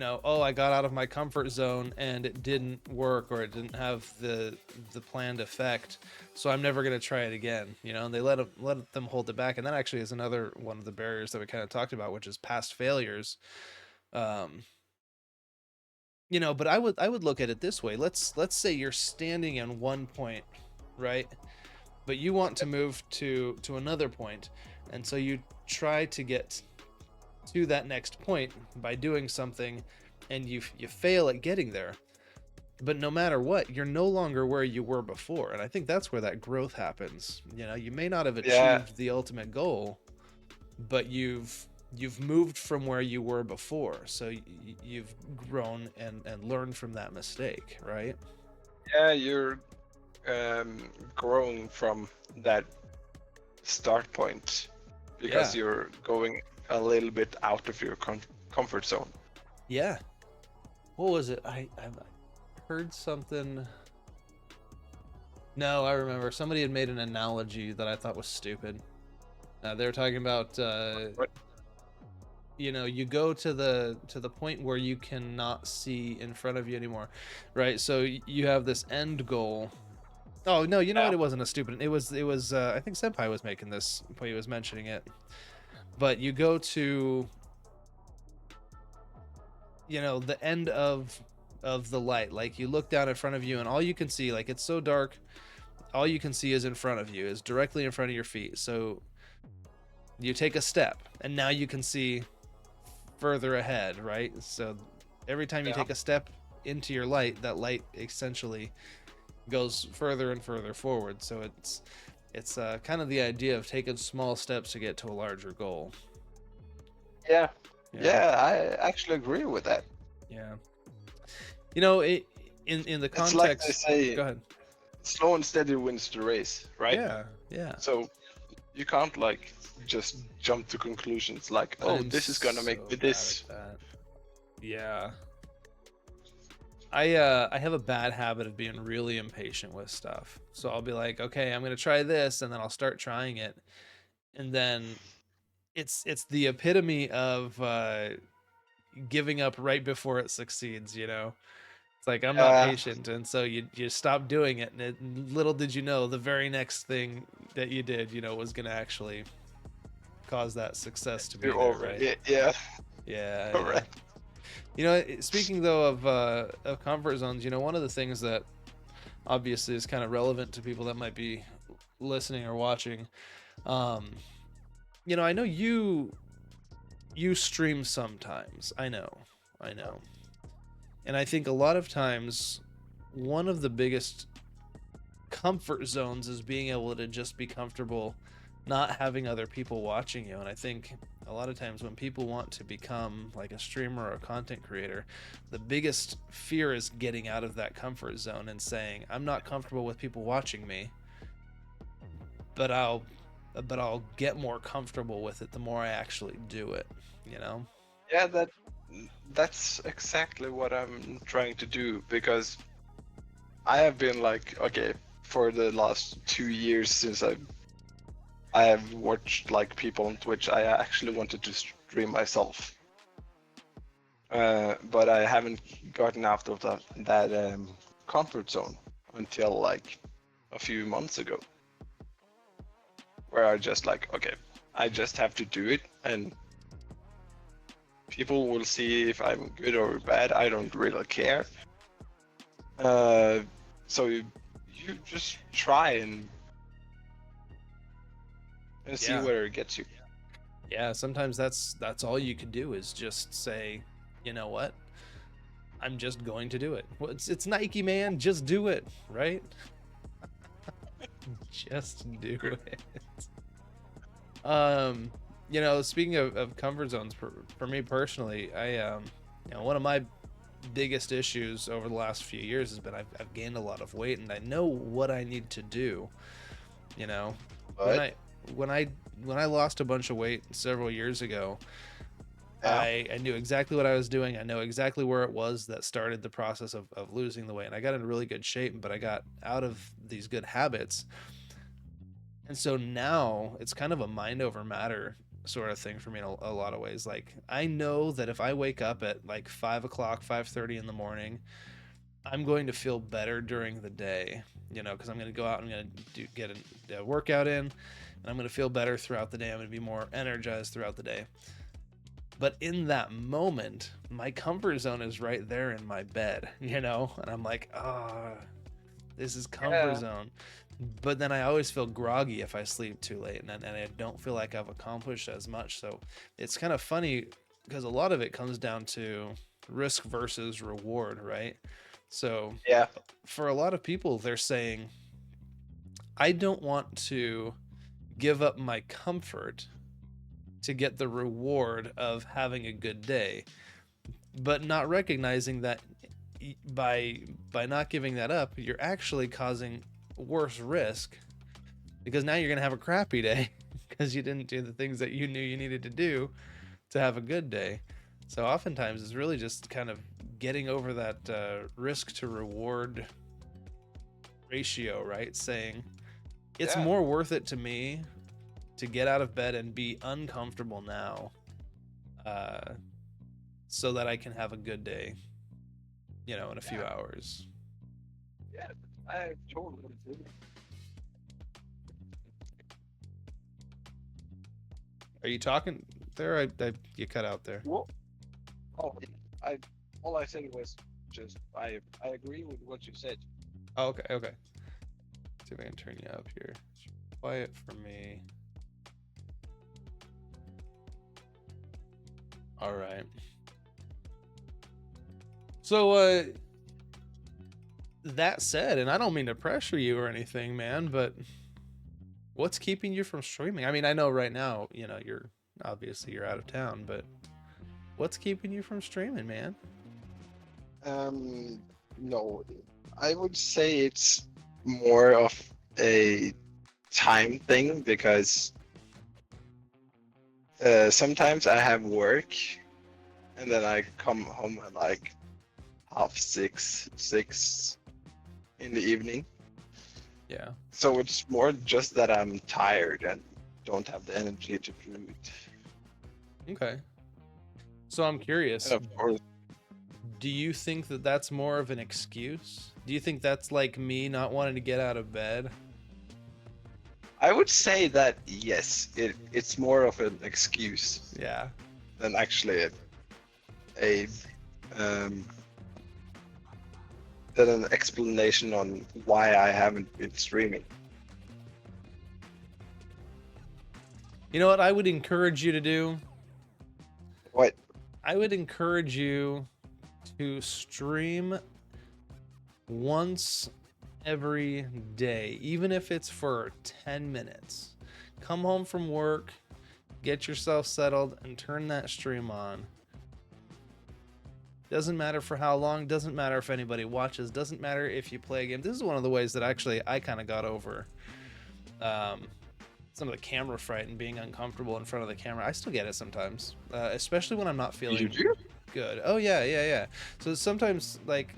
Speaker 1: oh, I got out of my comfort zone and it didn't work, or it didn't have the planned effect, so I'm never going to try it again. And they let them hold it back, and that actually is another one of the barriers that we kind of talked about, which is past failures. Um, but I would look at it this way. Let's say you're standing in one point, right? But you want to move to another point, and so you try to get to that next point by doing something, and you fail at getting there. But no matter what, you're no longer where you were before, and I think that's where that growth happens. You may not have
Speaker 2: Yeah,
Speaker 1: achieved the ultimate goal, but you've moved from where you were before, so you've grown and learned from that mistake, right?
Speaker 2: yeah, you're growing from that start point because
Speaker 1: Yeah,
Speaker 2: you're going a little bit out of your comfort zone.
Speaker 1: yeah. What was it? I heard something. No, I remember somebody had made an analogy that I thought was stupid. They were talking about,
Speaker 2: But
Speaker 1: you go to the point where you cannot see in front of you anymore, right? So you have this end goal. Oh no, you know
Speaker 2: yeah,
Speaker 1: what? It wasn't a stupid. It was. I think Senpai was making this when he was mentioning it. But you go to, the end of the light. Like, you look down in front of you, and all you can see, like, it's so dark, all you can see is in front of you, is directly in front of your feet. So you take a step, and now you can see further ahead, right? So every time you
Speaker 2: yeah,
Speaker 1: take a step into your light, that light essentially goes further and further forward. So it's kind of the idea of taking small steps to get to a larger goal.
Speaker 2: yeah,
Speaker 1: Yeah,
Speaker 2: yeah. I actually agree with that.
Speaker 1: yeah. In the
Speaker 2: It's like they
Speaker 1: context. Go
Speaker 2: say,
Speaker 1: ahead.
Speaker 2: slow and steady wins the race, right?
Speaker 1: Yeah, yeah,
Speaker 2: So You can't like just jump to conclusions like, oh,
Speaker 1: I'm
Speaker 2: this is gonna make
Speaker 1: so
Speaker 2: me
Speaker 1: bad
Speaker 2: this.
Speaker 1: at that. Yeah. I have a bad habit of being really impatient with stuff. So I'll be like, okay, I'm gonna try this, and then I'll start trying it, and then it's the epitome of giving up right before it succeeds. It's like I'm not
Speaker 2: Yeah,
Speaker 1: patient, and so you stop doing it, and little did you know the very next thing that you did, was gonna actually cause that success to be
Speaker 2: you're
Speaker 1: there,
Speaker 2: over.
Speaker 1: right?
Speaker 2: Yeah, yeah,
Speaker 1: Yeah, yeah.
Speaker 2: correct.
Speaker 1: Speaking though of comfort zones, one of the things that obviously is kind of relevant to people that might be listening or watching. Um, I know you stream sometimes. I know, and I think a lot of times one of the biggest comfort zones is being able to just be comfortable not having other people watching you. And I think a lot of times when people want to become like a streamer or a content creator, the biggest fear is getting out of that comfort zone and saying, I'm not comfortable with people watching me, but I'll get more comfortable with it the more I actually do it, you know?
Speaker 2: Yeah, that's exactly what I'm trying to do because I have been like, okay, for the last 2 years since I have watched like people on Twitch, I actually wanted to stream myself. But I haven't gotten out of that comfort zone until like a few months ago, where I just like, okay, I just have to do it, and people will see if I'm good or bad. I don't really care. So you just try and see
Speaker 1: Yeah.
Speaker 2: where it gets you.
Speaker 1: Yeah, sometimes that's all you can do is just say, you know what? I'm just going to do it. Well, it's Nike, man. Just do it, right? Just do it. Um, Speaking of comfort zones, for me personally, one of my biggest issues over the last few years has been I've gained a lot of weight, and I know what I need to do. You know, when
Speaker 2: But
Speaker 1: I when I when I lost a bunch of weight several years ago,
Speaker 2: yeah,
Speaker 1: I knew exactly what I was doing. I know exactly where it was that started the process of losing the weight. And I got in really good shape, but I got out of these good habits. And so now it's kind of a mind over matter sort of thing for me in a lot of ways. Like I know that if I wake up at like 5 o'clock, 5:30 in the morning, I'm going to feel better during the day, because I'm going to go out and I'm going to get a workout in, and I'm going to feel better throughout the day. I'm going to be more energized throughout the day. But in that moment, my comfort zone is right there in my bed, and I'm like, this is comfort
Speaker 2: yeah,
Speaker 1: zone. But then I always feel groggy if I sleep too late, and I don't feel like I've accomplished as much. So it's kind of funny because a lot of it comes down to risk versus reward, right? So
Speaker 2: yeah,
Speaker 1: for a lot of people, they're saying, I don't want to give up my comfort to get the reward of having a good day, but not recognizing that by not giving that up, you're actually causing worse risk, because now you're going to have a crappy day because you didn't do the things that you knew you needed to do to have a good day. So oftentimes it's really just kind of getting over that risk to reward ratio, right? Saying it's
Speaker 2: yeah,
Speaker 1: more worth it to me to get out of bed and be uncomfortable now, uh, so that I can have a good day, in a few
Speaker 2: yeah,
Speaker 1: hours.
Speaker 2: yeah. I totally agree.
Speaker 1: Are you talking there? You cut out there.
Speaker 2: Well, oh, I all I said was just I agree with what you said.
Speaker 1: Oh, okay, okay. Let's see if I can turn you up here. It's quiet for me. All right. So, that said, and I don't mean to pressure you or anything, man, but what's keeping you from streaming? I mean, I know right now, you're you're out of town, but what's keeping you from streaming, man?
Speaker 2: No, I would say it's more of a time thing because Sometimes I have work, and then I come home at like half six, 6 in the evening.
Speaker 1: Yeah.
Speaker 2: So it's more just that I'm tired and don't have the energy to do it.
Speaker 1: Okay. So I'm curious,
Speaker 2: And of course,
Speaker 1: do you think that that's more of an excuse? Do you think that's like me not wanting to get out of bed?
Speaker 2: I would say that yes, it's more of an excuse
Speaker 1: Yeah.
Speaker 2: than actually a um, than an explanation on why I haven't been streaming.
Speaker 1: You know what I would encourage you to do?
Speaker 2: What?
Speaker 1: I would encourage you to stream once every day, even if it's for 10 minutes. Come home from work, get yourself settled, and turn that stream on. Doesn't matter for how long, doesn't matter if anybody watches, doesn't matter if you play a game. This is one of the ways that actually I kind of got over some of the camera fright and being uncomfortable in front of the camera. I still get it sometimes, especially when I'm not feeling
Speaker 2: You do?
Speaker 1: good. Oh yeah. So sometimes, like,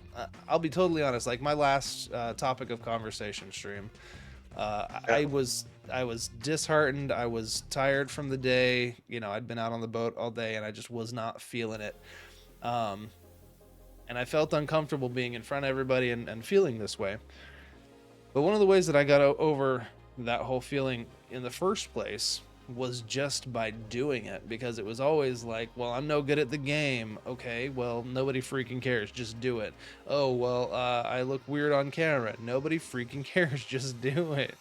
Speaker 1: I'll be totally honest, like my last topic of conversation stream, I was disheartened. I was tired from the day. You know, I'd been out on the boat all day and I just was not feeling it. And I felt uncomfortable being in front of everybody and feeling this way. But one of the ways that I got over that whole feeling in the first place was just by doing it, because it was always like, well, I'm no good at the game. Okay, well, nobody freaking cares. Just do it. Oh, well, I look weird on camera. Nobody freaking cares. Just do it.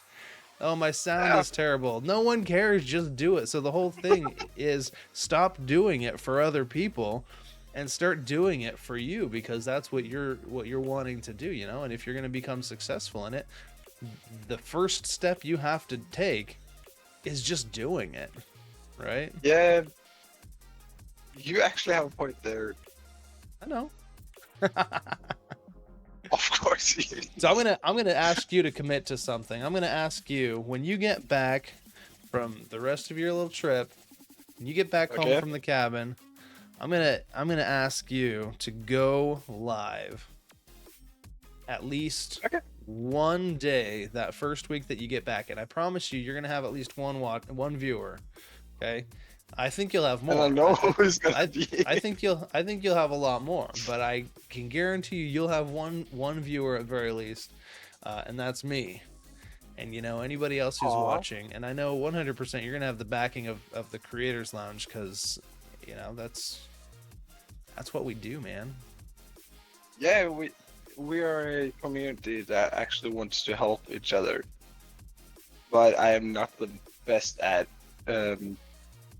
Speaker 1: Oh, my sound is terrible. No one cares. Just do it. So the whole thing is stop doing it for other people and start doing it for you, because that's what you're wanting to do, you know? And if you're going to become successful in it, the first step you have to take is just doing it, right?
Speaker 2: Yeah, you actually have a point there.
Speaker 1: I know.
Speaker 2: Of course.
Speaker 1: So I'm gonna ask you to commit to something. I'm gonna ask you, when you get back from the rest of your little trip, when you get back home from the cabin, I'm gonna ask you to go live at least one day that first week that you get back, and I promise you, you're gonna have at least one viewer. Okay, I think you'll have more.
Speaker 2: And I know who's gonna be.
Speaker 1: I think you'll have a lot more, but I can guarantee you'll have one viewer at very least, and that's me. And you know, anybody else who's watching, and I know 100% you're gonna have the backing of the Creators Lounge, because you know that's what we do, man.
Speaker 2: Yeah, we are a community that actually wants to help each other, but I am not the best at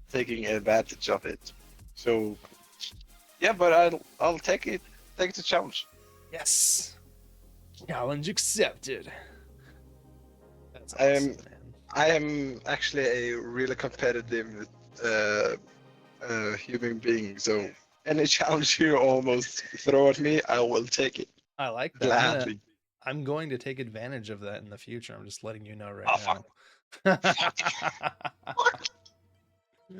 Speaker 2: taking advantage of it. So yeah, but I'll take it. Take the challenge.
Speaker 1: Yes. Challenge accepted. That's awesome, man.
Speaker 2: I am actually a really competitive human being, so any challenge you almost throw at me, I will take it.
Speaker 1: I like that.
Speaker 2: Gladly.
Speaker 1: I'm going to take advantage of that in the future. I'm just letting you know right now.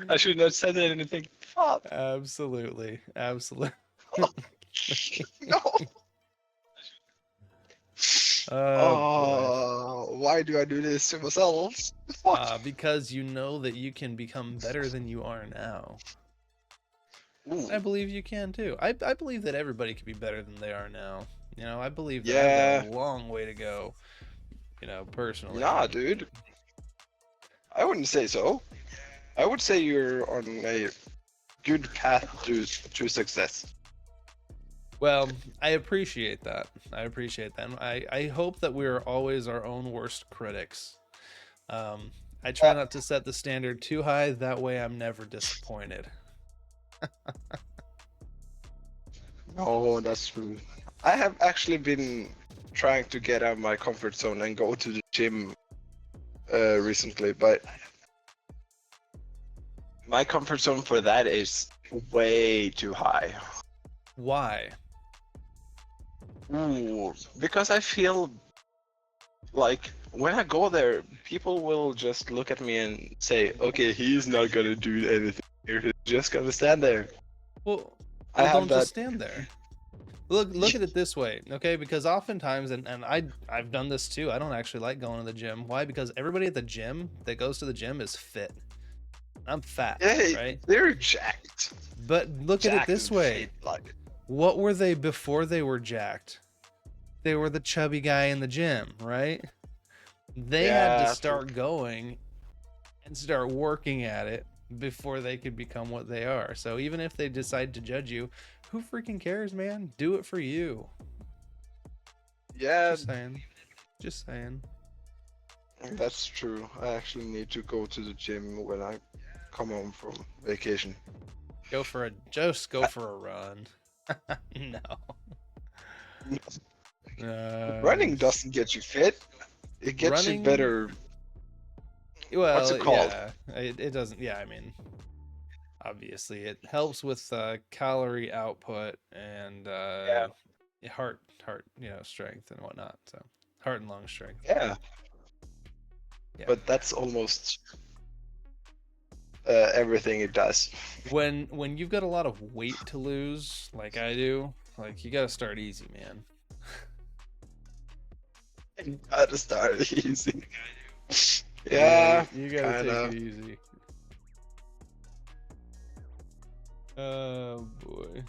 Speaker 2: I should not have said anything. Fuck.
Speaker 1: Absolutely.
Speaker 2: No. Why do I do this to myself?
Speaker 1: Because you know that you can become better than you are now.
Speaker 2: Ooh.
Speaker 1: I believe you can too. I believe that everybody can be better than they are now. You know, I believe that I have a long way to go, you know, personally.
Speaker 2: Nah, dude. I wouldn't say so. I would say you're on a good path to success.
Speaker 1: Well, I appreciate that. I hope that we are always our own worst critics. I try not to set the standard too high. That way I'm never disappointed.
Speaker 2: Oh, that's true. I have actually been trying to get out of my comfort zone and go to the gym recently, but my comfort zone for that is way too high.
Speaker 1: Why?
Speaker 2: Ooh, because I feel like when I go there, people will just look at me and say, "Okay, he's not gonna do anything here. He's just gonna stand there."
Speaker 1: Well,
Speaker 2: I
Speaker 1: well,
Speaker 2: have
Speaker 1: don't just
Speaker 2: that.
Speaker 1: stand there. Look at it this way, okay? Because oftentimes, and I've done this too. I don't actually like going to the gym. Why? Because everybody at the gym that goes to the gym is fit. I'm fat,
Speaker 2: Yeah,
Speaker 1: right?
Speaker 2: they're jacked,
Speaker 1: But look at it
Speaker 2: jacked
Speaker 1: this
Speaker 2: and
Speaker 1: way.
Speaker 2: fit. Like,
Speaker 1: What were they before they were jacked? They were the chubby guy in the gym, right? They had to
Speaker 2: yeah, true.
Speaker 1: start going and start working at it before they could become what they are. So even if they decide to judge you, who freaking cares, man? Do it for you.
Speaker 2: Yeah,
Speaker 1: Just saying. Just saying.
Speaker 2: that's true. I actually need to go to the gym when I come home from vacation.
Speaker 1: Just go for a run. No.
Speaker 2: Running doesn't get you fit. It gets you
Speaker 1: Running.
Speaker 2: better. What's it
Speaker 1: Well,
Speaker 2: called?
Speaker 1: yeah. It doesn't. Yeah, I mean, obviously, it helps with calorie output and
Speaker 2: Yeah.
Speaker 1: heart, strength and whatnot. So heart and lung strength.
Speaker 2: Yeah,
Speaker 1: Yeah.
Speaker 2: but that's almost everything it does.
Speaker 1: When you've got a lot of weight to lose, like I do, like you got to start easy, man.
Speaker 2: You gotta start easy. Yeah,
Speaker 1: You got to
Speaker 2: kind
Speaker 1: take
Speaker 2: of.
Speaker 1: it easy. Oh boy.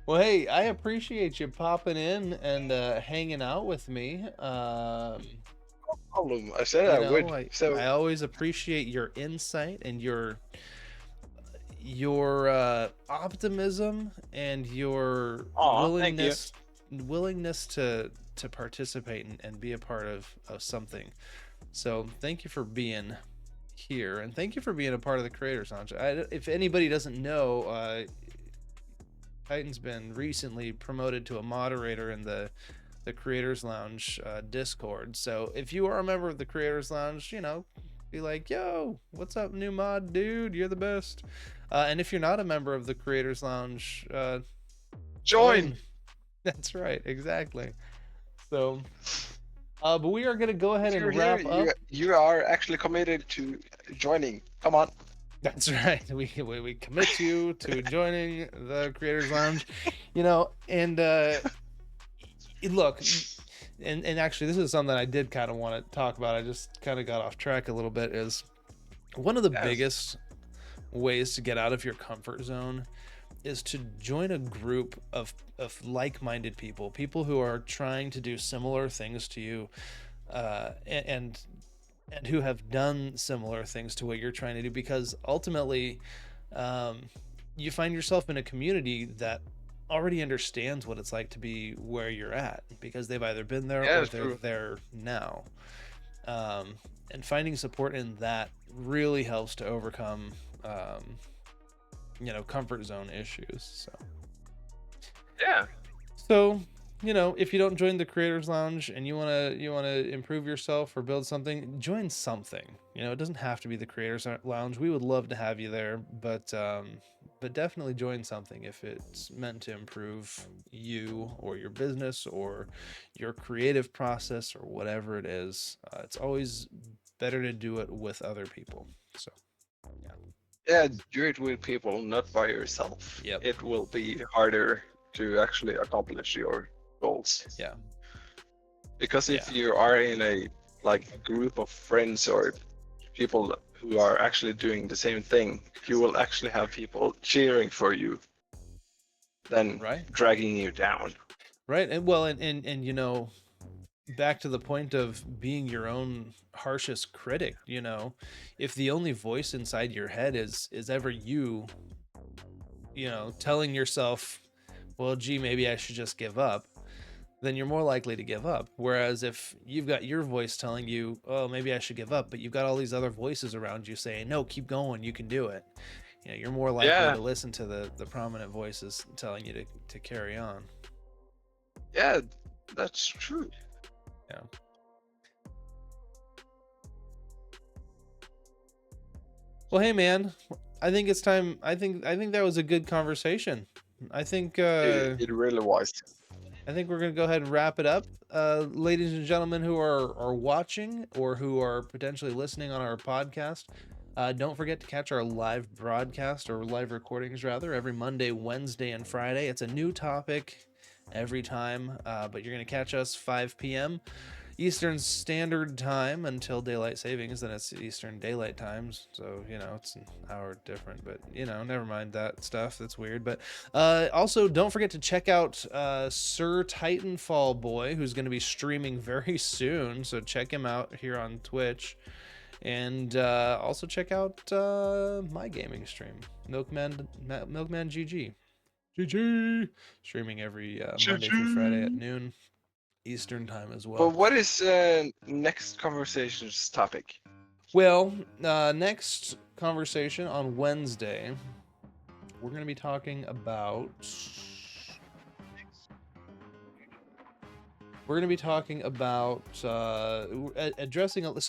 Speaker 1: Well, hey, I appreciate you popping in and hanging out with me.
Speaker 2: Problem. I said I would. So
Speaker 1: I always appreciate your insight and your optimism and your
Speaker 2: aw, thank you.
Speaker 1: willingness to participate and be a part of something. So thank you for being here, and thank you for being a part of the Creators Lounge. If anybody doesn't know, Titan's been recently promoted to a moderator in the Creators Lounge Discord. So if you are a member of the Creators Lounge, be like, yo, what's up, new mod dude? You're the best. And if you're not a member of the Creators Lounge,
Speaker 2: Join.
Speaker 1: That's right, exactly. So, but we are gonna go ahead
Speaker 2: If you're
Speaker 1: and
Speaker 2: here,
Speaker 1: wrap up.
Speaker 2: you are actually committed to joining. Come on.
Speaker 1: That's right. We commit you to joining the Creators Lounge, and look, and actually, this is something I did kind of want to talk about. I just kind of got off track a little bit. Is one of the
Speaker 2: Yes.
Speaker 1: biggest ways to get out of your comfort zone is to join a group of like-minded people who are trying to do similar things to you, and who have done similar things to what you're trying to do, because ultimately you find yourself in a community that already understands what it's like to be where you're at, because they've either been there
Speaker 2: Yeah,
Speaker 1: or
Speaker 2: it's
Speaker 1: they're
Speaker 2: true.
Speaker 1: there now. And finding support in that really helps to overcome comfort zone issues.
Speaker 2: Yeah.
Speaker 1: So, if you don't join the Creators Lounge and you wanna improve yourself or build something, join something. It doesn't have to be the Creators Lounge. We would love to have you there, but definitely join something if it's meant to improve you or your business or your creative process or whatever it is. It's always better to do it with other people. So, yeah.
Speaker 2: Yeah, do it with people, not by yourself.
Speaker 1: Yep.
Speaker 2: It will be harder to actually accomplish your goals.
Speaker 1: Yeah.
Speaker 2: Because if
Speaker 1: Yeah.
Speaker 2: you are in a group of friends or people who are actually doing the same thing, you will actually have people cheering for you than
Speaker 1: Right.
Speaker 2: dragging you down.
Speaker 1: Right. And well, and back to the point of being your own harshest critic, if the only voice inside your head is ever you, telling yourself, well, gee, maybe I should just give up, then you're more likely to give up. Whereas if you've got your voice telling you, oh, maybe I should give up, but you've got all these other voices around you saying, no, keep going, you can do it, you're more likely
Speaker 2: Yeah.
Speaker 1: to listen to the prominent voices telling you to carry on.
Speaker 2: Yeah, that's true.
Speaker 1: Yeah. Well, hey man, I think it's time. I think that was a good conversation. I think
Speaker 2: It really was.
Speaker 1: I think we're gonna go ahead and wrap it up. Ladies and gentlemen who are watching or who are potentially listening on our podcast, don't forget to catch our live broadcast or live recordings rather every Monday, Wednesday, and Friday. It's a new topic every time, but you're gonna catch us 5 p.m. Eastern Standard Time until daylight savings. Then it's Eastern Daylight Times, so it's an hour different. But never mind that stuff. That's weird. But also, don't forget to check out Sir Titanfall Boy, who's going to be streaming very soon. So check him out here on Twitch, and also check out my gaming stream, Milkman GG, streaming every Monday through Friday at noon Eastern Time as well.
Speaker 2: But what is next conversation's topic?
Speaker 1: Well, next conversation on Wednesday, we're going to be talking about. Addressing.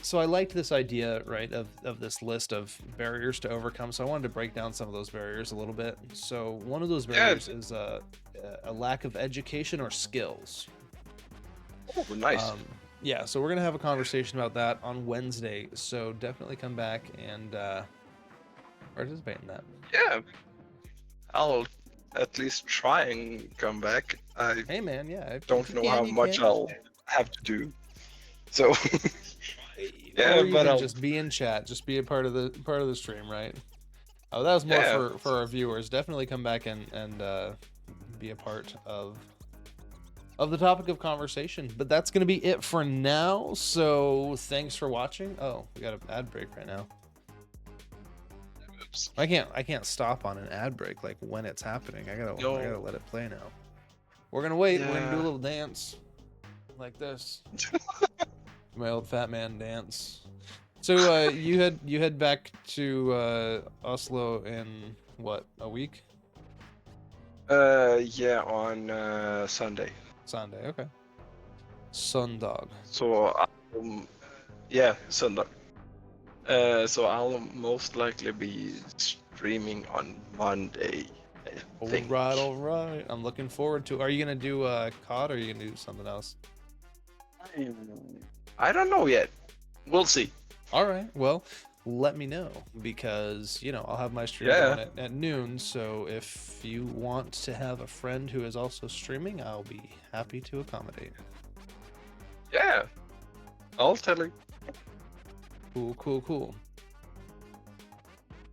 Speaker 1: So I liked this idea, right, of this list of barriers to overcome. So I wanted to break down some of those barriers a little bit. So one of those barriers is a lack of education or skills.
Speaker 2: Oh, nice.
Speaker 1: Yeah, so we're gonna have a conversation about that on Wednesday. So definitely come back and participate in that.
Speaker 2: Yeah, I'll at least try and come back.
Speaker 1: Hey man, yeah.
Speaker 2: Don't know how much I'll have to do. So
Speaker 1: yeah, or but I'll just be in chat, just be a part of the stream, right? Oh, that was more for our viewers. Definitely come back and be a part of the topic of conversation. But that's gonna be it for now. So thanks for watching. Oh, we got an ad break right now. Oops. I can't stop on an ad break like when it's happening. I gotta let it play now. We're gonna wait. Yeah. We're gonna do a little dance like this. My old fat man dance. So you head back to Oslo in what, a week?
Speaker 2: Yeah, on Sunday.
Speaker 1: Sunday, okay. Sundag.
Speaker 2: So yeah, Sunday. So I'll most likely be streaming on Monday.
Speaker 1: All right. I'm looking forward to. Are you gonna do COD or are you gonna do something else?
Speaker 2: I don't know yet. We'll see.
Speaker 1: All right. Well, let me know because I'll have my stream on at noon. So if you want to have a friend who is also streaming, I'll be happy to accommodate.
Speaker 2: Yeah, I'll tell you.
Speaker 1: Cool.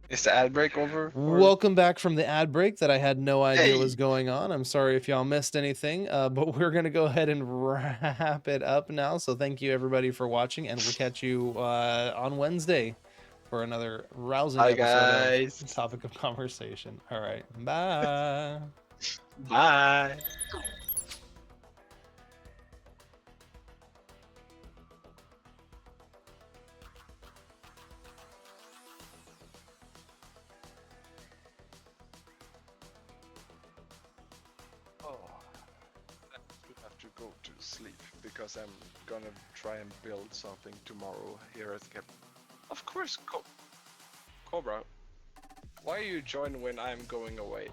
Speaker 2: Is the ad break over?
Speaker 1: Welcome back from the ad break that I had no idea was going on. I'm sorry if y'all missed anything, but we're going to go ahead and wrap it up now. So thank you everybody for watching, and we'll catch you on Wednesday for another rousing episode of Topic of Conversation. All right. Bye.
Speaker 2: Bye. Go to sleep because I'm gonna try and build something tomorrow here at the camp. Of course, Cobra. Why are you joining when I'm going away?